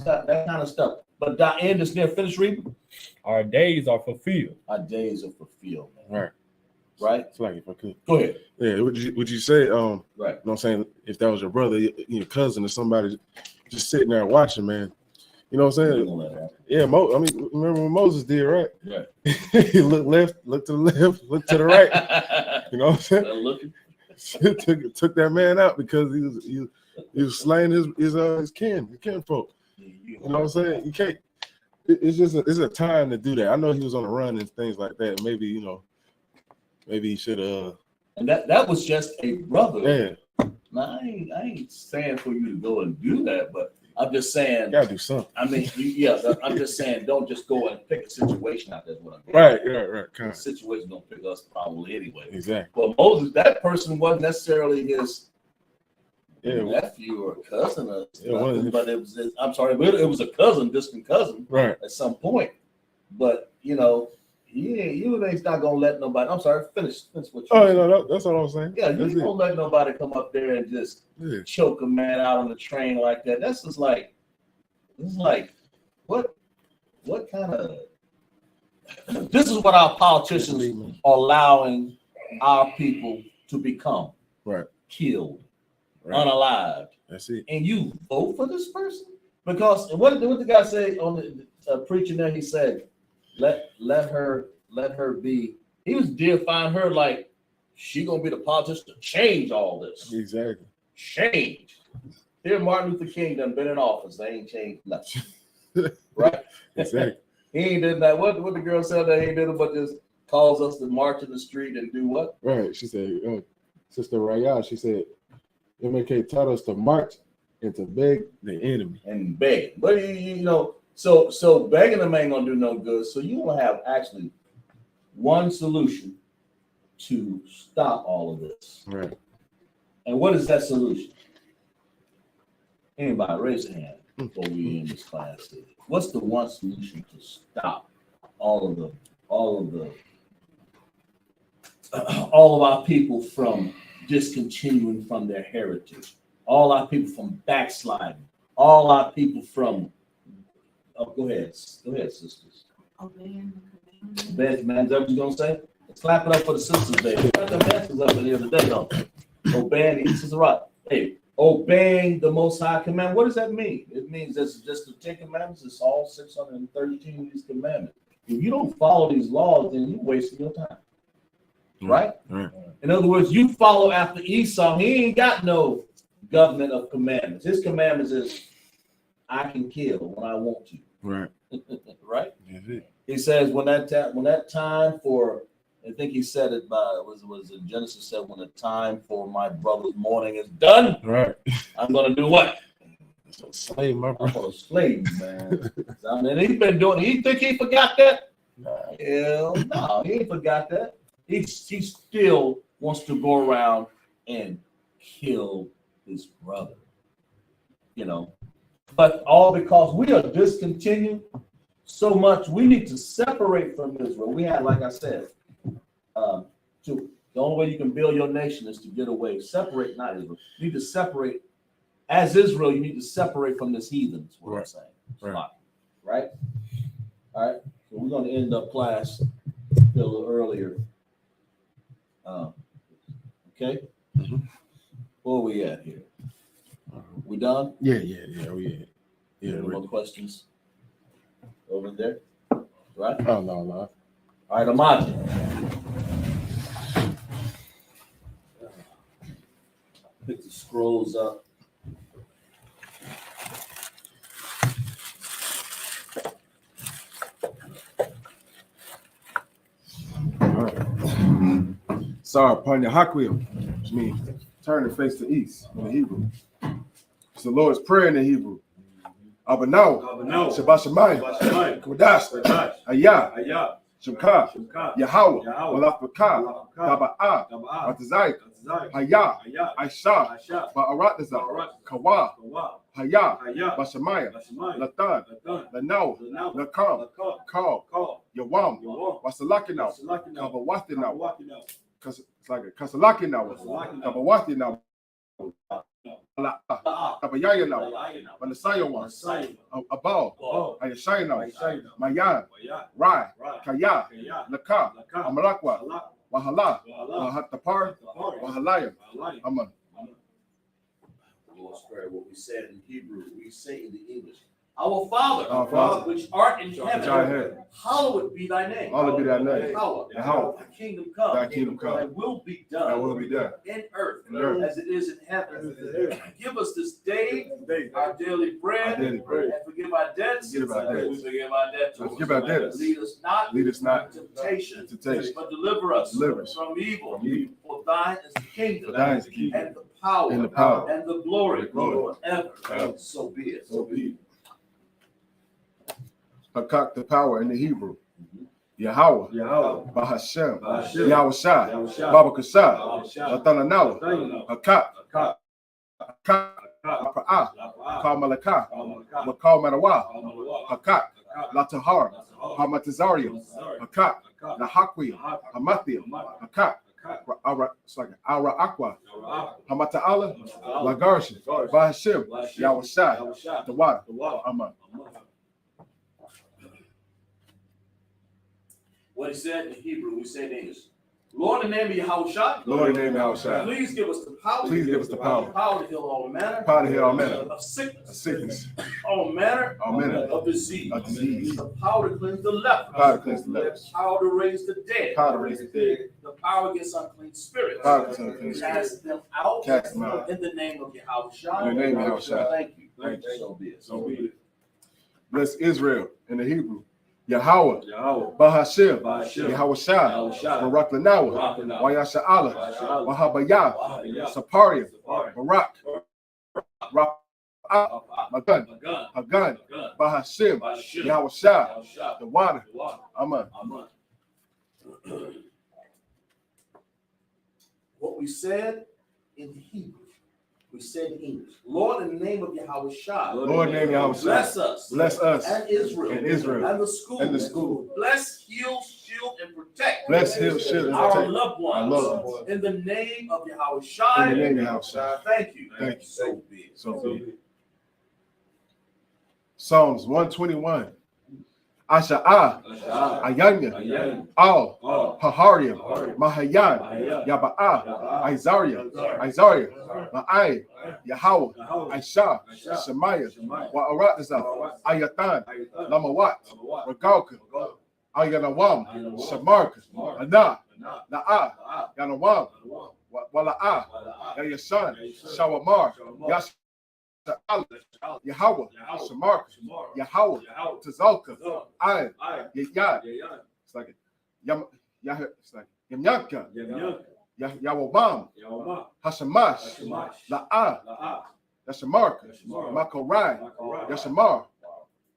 that kind of stuff. But the end is near. Finish reading. Our days are fulfilled. Our days are fulfilled, man. Right. Right. It's like if I could. Go ahead. Yeah. Would you say? Right. You know what I'm saying? If that was your brother, your cousin, or somebody just sitting there watching, man. You know what I'm saying? Yeah. Remember what Moses did, right? Right. He looked left, looked to the left, looked to the right. You know what I'm saying? took that man out because he was slaying his kinfolk. You know what I'm saying? You can't. It's a time to do that. I know he was on the run and things like that. Maybe he should have. And that was just a brother. Yeah. Now, I ain't saying for you to go and do that, but I'm just saying. You gotta do something. I mean, I'm just saying, don't just go and pick a situation out there. What I'm Right. The situation don't pick us probably anyway. Exactly. But Moses, that person wasn't necessarily his Yeah. nephew or cousin or It wasn't. but it was. I'm sorry, but it was a cousin, distant cousin, Right. at some point. But you ain't not gonna let nobody. I'm sorry, finish what you. Oh, no, that's what I'm saying. Yeah, you That's don't let nobody come up there and just choke a man out on the train like that. That's just like, it's like, what kind of? This is what our politicians are allowing our people to become. Right. Killed, Right. unalived. That's it. And you vote for this person? Because what did the guy say on the preaching there? He said, let her be. He was deifying her like she gonna be the politician to change all this. Exactly. Change. Here, Martin Luther King done been in office. They ain't changed nothing. Right? Exactly. He ain't did that. What the girl said that he ain't did it, but just calls us to march in the street and do what? Right. She said, Sister Raya, she said, MLK taught us to march and to beg the enemy. And beg. But so begging them ain't gonna do no good. So you don't have actually one solution to stop all of this. Right. And what is that solution? Anybody raise a hand before we end this class. What's the one solution to stop all of our people from discontinuing from their heritage, all our people from backsliding, all our people from go ahead, sisters. Obeying the commandments. Best man, is that what you're gonna say? Let's clap it up for the sisters there. Got the masters up in here today, though. Obeying the Sister Right. Hey, obeying the Most High command. What does that mean? It means that's just the 10 commandments. It's all 613 of these commandments. If you don't follow these laws, then you're wasting your time. Right? Right. In other words, you follow after Esau. He ain't got no government of commandments. His commandments is I can kill when I want to. Right. Right? That's it. He says when that time for, I think he said it by was in Genesis said when the time for my brother's mourning is done, Right. I'm gonna do what? Slave, my I'm brother. gonna slay you, man. I mean, he's been doing. You think he forgot that? Hell no, he ain't forgot that. He still wants to go around and kill his brother. But all because we are discontinued so much, we need to separate from Israel. We had, like I said, the only way you can build your nation is to get away. Separate, not Israel. You need to separate. As Israel, you need to separate from this heathen. Is what I'm saying. Right? All right. So we're going to end up class a little earlier. Okay. Mm-hmm. Where are we at here? We done? Yeah. Yeah. Any more questions over there? Right? Oh, no. All right, Amati. Pick the scrolls up. All right. Sorry, upon your hakwil, which means turn and face the east in the Hebrew. It's the Lord's Prayer in the Hebrew. Abano, Shabbat Shemayim, Kodash, Ayah, Shemka, Yahweh, Malach Bakah, Taba'ah, Batazai, Hayah, Aisha, Ba'aratazah, Kawa, Hayah, Bashamaya, Latan, Lanau, Lakam, Kal, Yawam, Wasalakinau, Kabawatinau, it's like a Kasalakinau, Kabawatinau, Tabayayana, Manasayawan, Abal, Ayashayana, Mayan, Rai, Kaya, Laka, Amalakwa, Wahala, Wahatapar, Wahalaya. Amen. Lord's Prayer, what we said in Hebrew, we say in the English. Our Father, which art in heaven, hallowed be thy name. Hallowed be thy name. Thy kingdom come. Thy kingdom come. Thy will be done. Thy will be done. In earth, earth. as it is in heaven. Give us this day our daily bread. And forgive our debts. Forgive our debts. We forgive our debtors. Forgive our debtors. Lead us not into temptation, temptation, but deliver us Deliver us from evil. from evil. For thine is the kingdom For thine is the kingdom. and the power, and the power, and the glory, glory, forever. forever. So be it. So be it. Hakak, the power in the Hebrew. Yahweh, Yahweh, Bahashem, Bahashem, Yahweh Shai, Yahushua, Baba Kasai, Yahushua, Latananawa, Latananawa, Hakak, Hakak, Hakak, Hakak, Rafa'ah, Rafa'ah, Kal Malakah, Malakah, Makal Manawa, Malakah, Hakak, Hakak, Latahar, Latahar, Hamatazaria, Latahar, Hakak, Hakak, Nahakwi, Nahak, Hamathia, Hamat, Hakak, Hakak, Ara Aqua, Yahweh, Hamata'ala, Allah, Lagarshi, Garsh, Bahashem, Bahashem, Yahweh Shai, Yahushua, the water, the water, Aman. What he said in Hebrew, we say in English. Lord, in the name of Yahushua, Lord, in the name of Yahweh Shai, please give us the power. please give us the power, Power to heal all manner. power to heal all manner Of sickness. of sickness, All manner. all manner Of disease. of disease, The power to cleanse the leper. power to cleanse the lepers, Power to raise the dead. power to raise the dead, The power against unclean spirits. power to unclean spirits. Cast them out. Cast them out. In the name of Yahushua. In the name of Yahushua. Thank you. Thank you. So be it. So be it. Bless Israel in the Hebrew. Yahweh, Yahweh, Bahashem, Bahashem, Yahweh Shai, Yahushua, Barak Lanawa, Barak Lanawa, Wayasha'ala, Wayasha'ala, Wahabayah, Wahabayah, Saparia, Saparia, Barak, Rafa'ah, Magan, Magan, Hagan, Magan, Bahashem, Bahashem, Yahweh Shai, Yahushua, the water, the water, Aman. Aman. What we said in the Hebrew, we said in English. Lord, in the name of Yahushua. Lord, in the name of Yahweh Shai, Bless us. bless us And Israel. and Israel And the school. and the school. Bless, heal, shield, and protect. Bless, heal, shield, and Our protect loved our ones. loved ones. In the name of In Yahushua. the name of Yahweh Shai. Thank you. Thank you. So be it. So be it. Psalms 121. Asha'ah, Asha'ah, Ayanya, Ayanya, Al, Al, Paharia, Paharia, Mahayan, Mahayan, Yaba'ah, Yaba'ah, Isaiah, Isaiah, Isaiah, Isaiah, Ma'ai, Yahweh, Yahweh, Aisha, Aisha, Shemaiah, Shemaiah, Wa'aratazah, Wa'aratazah, Ayatan, Ayatan, Lamawat, Lamawat, Regalka, Regalka, Ayanawam, Ayanawam, Shamarka, Shamarka, Anah, Anah, Na'ah, Na'ah, Yanawam, Yanawam, Wala'ah, Wala'ah, Yashan, Yashan, Shawamar, Shawamar, Yasha'al, Yasha'al, Yahweh, Yahweh, Shamarka, Shamarka, Yahweh, Yahweh, Tazalka, Tazalka, Ayan, Ayan, Yayad. Yayan, It's like it's like Yamyanka, Yamyan, Yawabam, Yawama, Hashamash, Hashemash, La'ah, La'ah, Yashamarka, Yashamarka, Makorai, Makorai, Yashamar,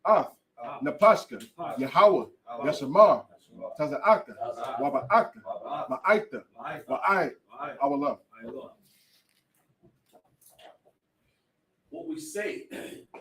Ath, Ah, Napashka, Napashka, Yahweh, Yahweh, Yashamar, Yashamar, Taza'aka, Taza'aka, Waba'aka, Waba'aka, Ma'aita, Ma'aita, Wa'ai, Ma'ai, our love. I love. What we say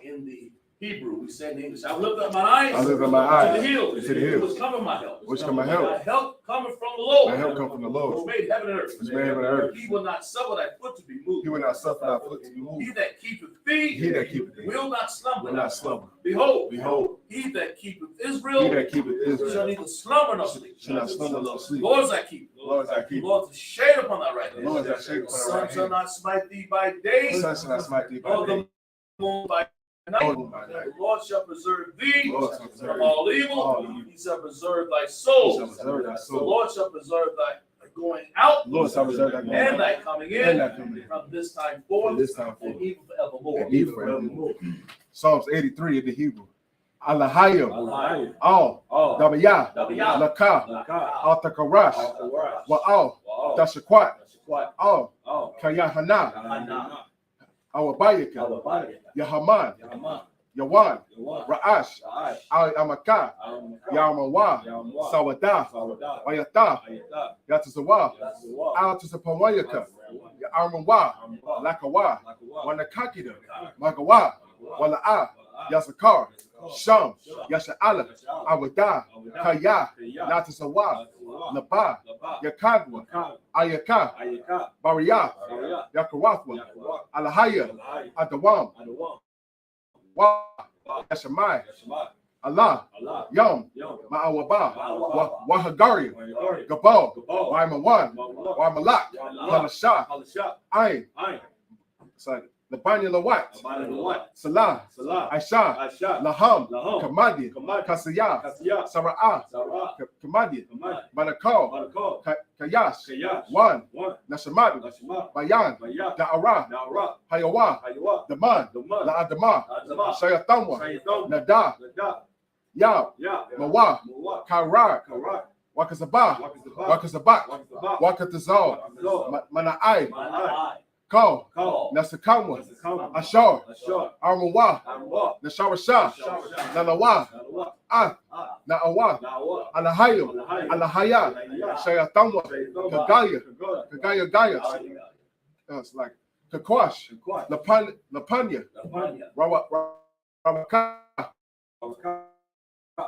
in the Hebrew, we say in English. I lift up my eyes. I lift up my eyes to the hills. to the hills. Which cometh my help. Which come my help. My help coming from the Lord. My help come from the Lord. Who made heaven and earth. Which made heaven and earth. He will not suffer thy foot to be moved. He will not suffer thy foot to be He moved. that keepeth thee. He that keepeth thee will not slumber. will not slumber. Behold. Behold, He that keepeth he Israel. that keepeth Shall Israel neither slumber nor sleep. shall not slumber nor sleep. Lord is thy keeper. Lord is thy The keeper. Lord is a shade upon thy right hand. Lord is thy shade upon The thy sun right shall hand. not smite thee by day. The sun shall not smite thee by Nor day. the moon by night. Nor by night. The Lord shall preserve thee The Lord shall preserve from thee all from evil. all evil. He shall preserve thy He soul. shall preserve thy The soul. Lord shall preserve thy going out The Lord shall preserve thy going and out thy coming and in thy coming in from this time from forth this time and forth even forevermore. and even forevermore. Psalms 83 in the Hebrew. Alahayim, Allah, Al, all, Dabayah, Dabayah, Lakah, Laka, Altakarash, Al-Qawarash, Wa'al, Wa'al, Dashakwat, Dashakwat, Al, Al, Kayahana, Hana, Awabayaka, Al-Abadi, Yahaman, Yaman, Yawan, Yawan, Ra'ash, Ra'ash, Al Amaka, Al-Makar, Yamawa, Yamwa, Sawadah, Sawadah, Wayata, Ayata, Yatazawa, Yasawa, Al Tasapawayaka, Yarmanwa, Lakawa, Wanakakida, Magawa, Wala'a, Yasakar, Sham, Yasha'ala, Awada, Kaya, Natasawa, Laba, Yakadwa, Ayaka, Ayaka, Baria, Arya, Yakawathwa, Yakwa, Alahaya, Alai, Adawam, Adawam, Wa, Yashamai, Yashma, Allah, Allah, Yom, Yom, Ma'awaba, Ma'awaba, Wahagaria, Wahagari, Gabal, Gabal, Waimawan, Mawla, Waimalak, Waimalak, Halasha, Halasha, Ain, Ain, sorry, Labanya Lawat, Abana Lawat, Salah, Salah, Aisha, Asha, Laham, Laham, Kamadi, Kamad, Kasaya, Kasiya, Sara'ah, Sarah, Kamadi, Kamad, Manakal, Barakal, Kayash, Kayash, Wan, One, Nashamadu, Nashma, Bayan, Maya, Da'ara, Naura, Hayawa, Haywa, Daman, Daman, La'adama, Azama, Shayatamwa, Shaytom, Nada, Nada, Yab, Ya, Mawa, Mawa, Kairar, Karak, Wakazabah, Wakazaba, Wakazabak, Wakazaba, Wakatazal, Wakazal, Mana'ai, Manai, Call. Call. Nasakamwa. Nasakamwa. Ashar. Ashar. Armawa. Arwa. Nasharashah. Shawasha. Nanawa. Nalawa. Ah. Ah. Naawa. Nawa. Alahayim. Alahaya. Alahaya. Alahaya. Shayatamwa. Shaytama. Kagaya. Kagaya. Kagaya Gaya. Kagaya. It's like Kakwash. Kagaya. Lapanya. Lapanya. Ramaka. Kaash.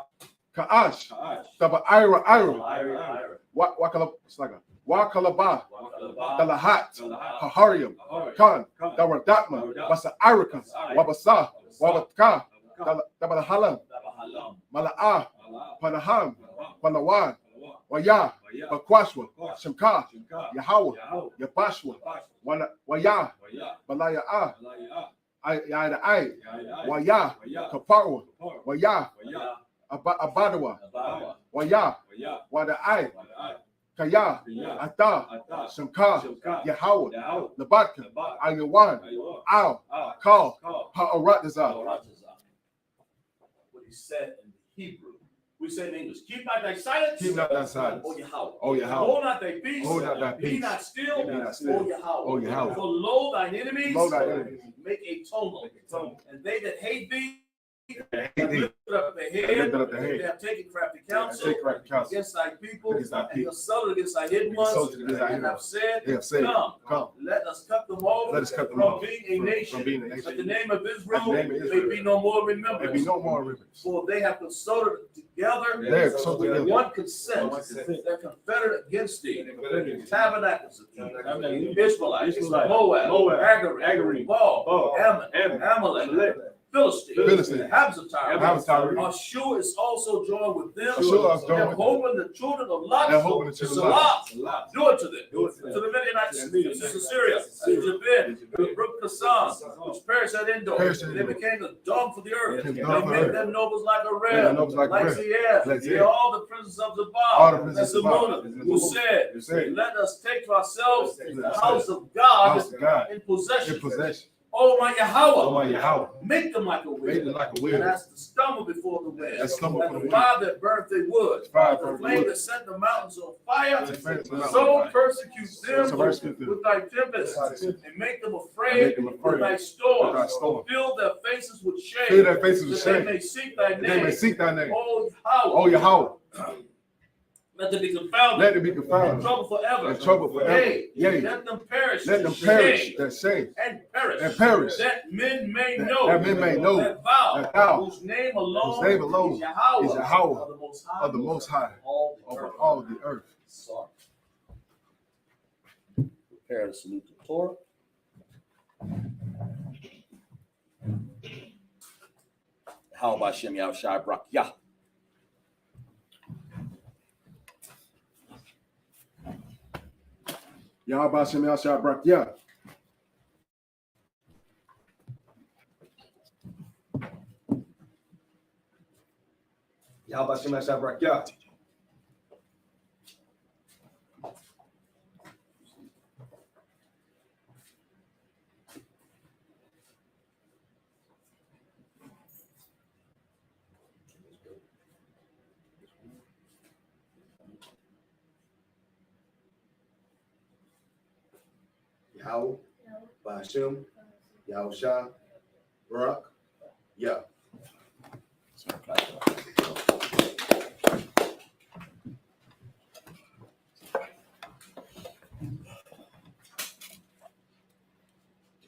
Kaash. Kaash. Taba Ira. Ira. Wakala. It's like a Wakalaba. Wakalaba. Dalahat. Dalahat. Kaharium. Ahari. Khan. Khan. Dawadatma. Dawadatma. Basa Arika. Wabasa. Wabatka. Wabaka. Dabalahalam. Dabahalam. Mala'ah. Malaa. Panaham. Malawah. Panawan. Malawah. Waya. Waya. Bakwashwa. Bakwash. Shemka. Shimka. Yahweh. Yahweh. Yabashwa. Babash. Waya. Waya. Balaya. Malaya. Yada. Yaya. Waya. Waya. Kaparwa. Kapar. Waya. Waya. Abadawa. Abawa. Waya. Waya. Wada. Wada. Kaya. Kaya. Ata. Ata. Shemka. Shimka. Yahweh. Yahweh. Labatka. Labat. Ayawan. Ayawa. Ow. Ah. Call. Call. Ha'aratazah. What he said in Hebrew. We say in English, keep not thy silence. Keep not thy silence. O Yahweh. O Yahweh. Hold not thy peace. Hold not thy Be peace. not still. Be not still. O Yahweh. O Yahweh. For lo thine enemies. Lo thine enemies. Make a tumult. And they that hate thee. Hate Have thee. lifted up their Have head. lifted up their head. They have taken crafty counsel. Take right counsel. Against thy people. Against thy And people. consulted against thy hidden ones. Consulted against thy And hidden have ones. said, They have said, Come, let us cut them off. Let us cut them from off being a nation. from being a That nation. the name of Israel That the name of may Israel be no more There be remembered. no more rivers. For they have consulted together. There, so with together. one consent. They're confederate against thee. Tabernacles of thee. Israelites, Moab, Agarim, Baal, Ammon, Amalek, Philistine, Philistine, Habzatar. Ashur is also joined with them. Ashur is joined And with hoping the children of Lot. And hoping the children of Lot. Salah. Do it to them. To the Midianites, to Syria, to Jabin, to Brook Kassan, which perished at Endor. Perished at They Endor. became a dung for the earth. They Became dung for the made earth. them nobles like a Made ram, them nobles like a like ram. Ziaz. Like They Ziaz. are all the princes of the All the Baal. princes That's of Baal. Zamuna, who said, said, let us take to ourselves Let the us house take of God house of God in possession. in possession. Oh my Yahweh. Oh my Yahweh. Make them like a Make wheel. them like a And wheel. as the stumble before the wind. As stumble And before the the fire that burnt their wood. Fire The burnt flame wood. that set the mountains on fire. The flame that set the mountains So on fire. persecute them So persecute them. with thy tempest. And make them And afraid make them afraid with thy with storms. thy storm. Fill their faces with shame. Fill their faces with That they shame. may seek thy That they may name. seek thy name. Oh Oh Yahweh. Yahweh. Let them be confounded. Let them be In confounded. trouble forever. In trouble forever. Yea, Yea. let them perish. Let them with perish. shame That shame. and perish. And perish. That men may That- know. that men may know That thou, that thou, whose name alone, whose name alone is Yahweh, is Yahweh of the Most High, of the Most High all the over earth. all the earth. Sorry. Prepare to salute the Torah. How about Shem Yahushai Brak Yah? Yahweh Shem Yahshua Brak Yah. Yahweh Shem Yahshua Barakah. Yahweh, Ba'ashem, Yahusha, Barak, Yah.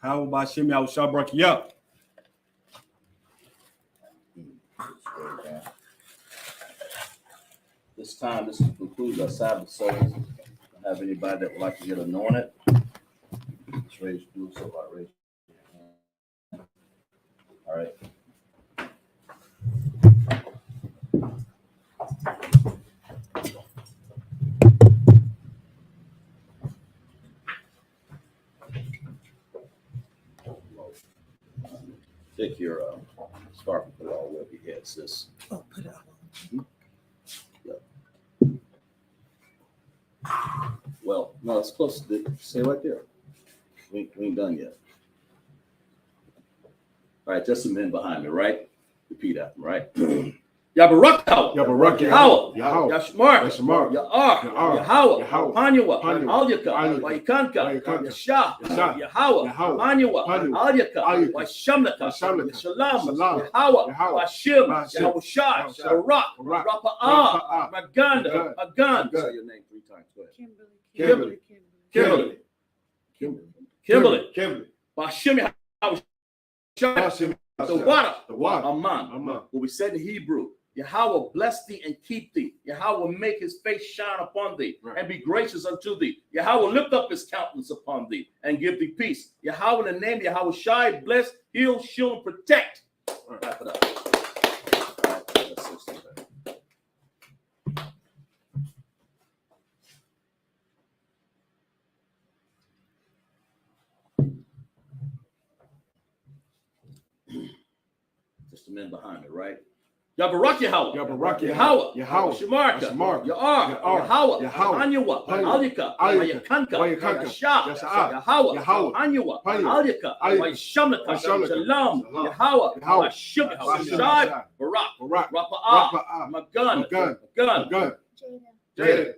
How about Shem Yahushua Barakah? This time, this concludes our Sabbath service. Have anybody that would like to get anointed? Just raise, do so by raise your hand. All right. Take your scarf and put it all over your head, sis. Oh, put it on. Well, no, it's close to stay right there. We ain't done yet. All right, just some men behind me, right? Repeat after me, right? Yabarakah, Yabarak Yahweh, Yahweh, Yashmar, Yashmar, Ya'ar, Ya'ar, Yahweh, Yahweh, Panyua, Panyua, Alyaka, Alyaka, Waikanka, Waikanka, Yasha, Yasha, Yahweh, Yahweh, Panyua, Panyua, Alyaka, Alyaka, Waishamnaka, Washamlaka, Yashalam, Salam, Yahweh, Yahweh, Washim, Washim, Yahweh Shai, Yahushai, Barak, Barak, Rapa'ah, Rapa'ah, Maganda, Magand, Magand. Magand. Say your name 3 times. Go ahead. Kimberly. Kimberly, Kimberly, Kimberly, Washim, Yahweh Shai, Washim, the water, the water, Aman. Aman. What we said in Hebrew, Yahweh bless thee and keep thee. Yahweh make his face shine upon thee and be gracious unto thee. Yahweh lift up his countenance upon thee and give thee peace. Yahweh in the name of Yahweh Shai, bless, heal, shield, and protect. Wrap it up. Just the men behind it, right? Yabarak Yahweh, Yabarak Yahweh, Yahweh, Shemarka, Shemarka, Ya'ar, Ya'ar, Yahweh, Yahweh, Anyua, Panyua, Alyaka, Alyaka, Wayakanka, Wayakanka, Yasha, Yasha, Yahweh, Yahweh, Anyua, Panyua, Alyaka, Alyaka, Waishamlaka, Waishamlaka, Shalom, Shalom, Yahweh, Yahweh, Washim, Washim, Shai, Barak, Barak, Rapa'ah, Rapa'ah, Magan, Magan, Magan, Magan, Jada,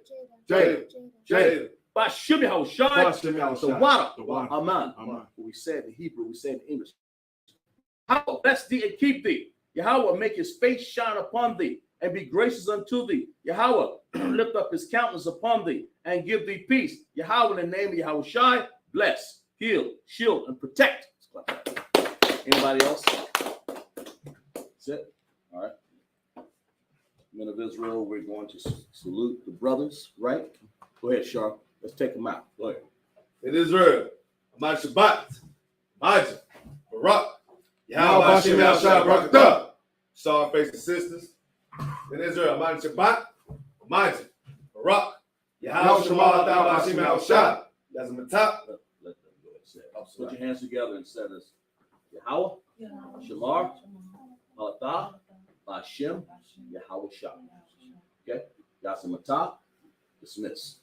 Jada, Jada, Washim, Shai, Washim, the Yahushai, water, the water, Aman. Aman. We said in Hebrew, we said in English. Yahweh bless thee and keep thee. Yahweh make his face shine upon thee and be gracious unto thee. Yahweh lift up his countenance upon thee and give thee peace. Yahweh in the name of Yahweh Shai, bless, heal, shield, and protect. Anybody else? That's it. All right. Men of Israel, we're going to salute the brothers, right? Go ahead, Sharp. Let's take them out. Go ahead. in Israel, my Shabbat, Majah, Barak, Yahweh, Yahweh, Hashem, Yahweh, Yahshua, Barakatah. Star facing sisters. In Israel, my Shabbat, Majah, Barak, Yahweh, Shema, Thou, Hashem, Yahushai. That's my top. Let them go ahead and say it. Put your hands together and say this. Yahweh, Shamar, Malatah, Hashem, Yahweh Shah. Okay? Yasamatah, dismiss.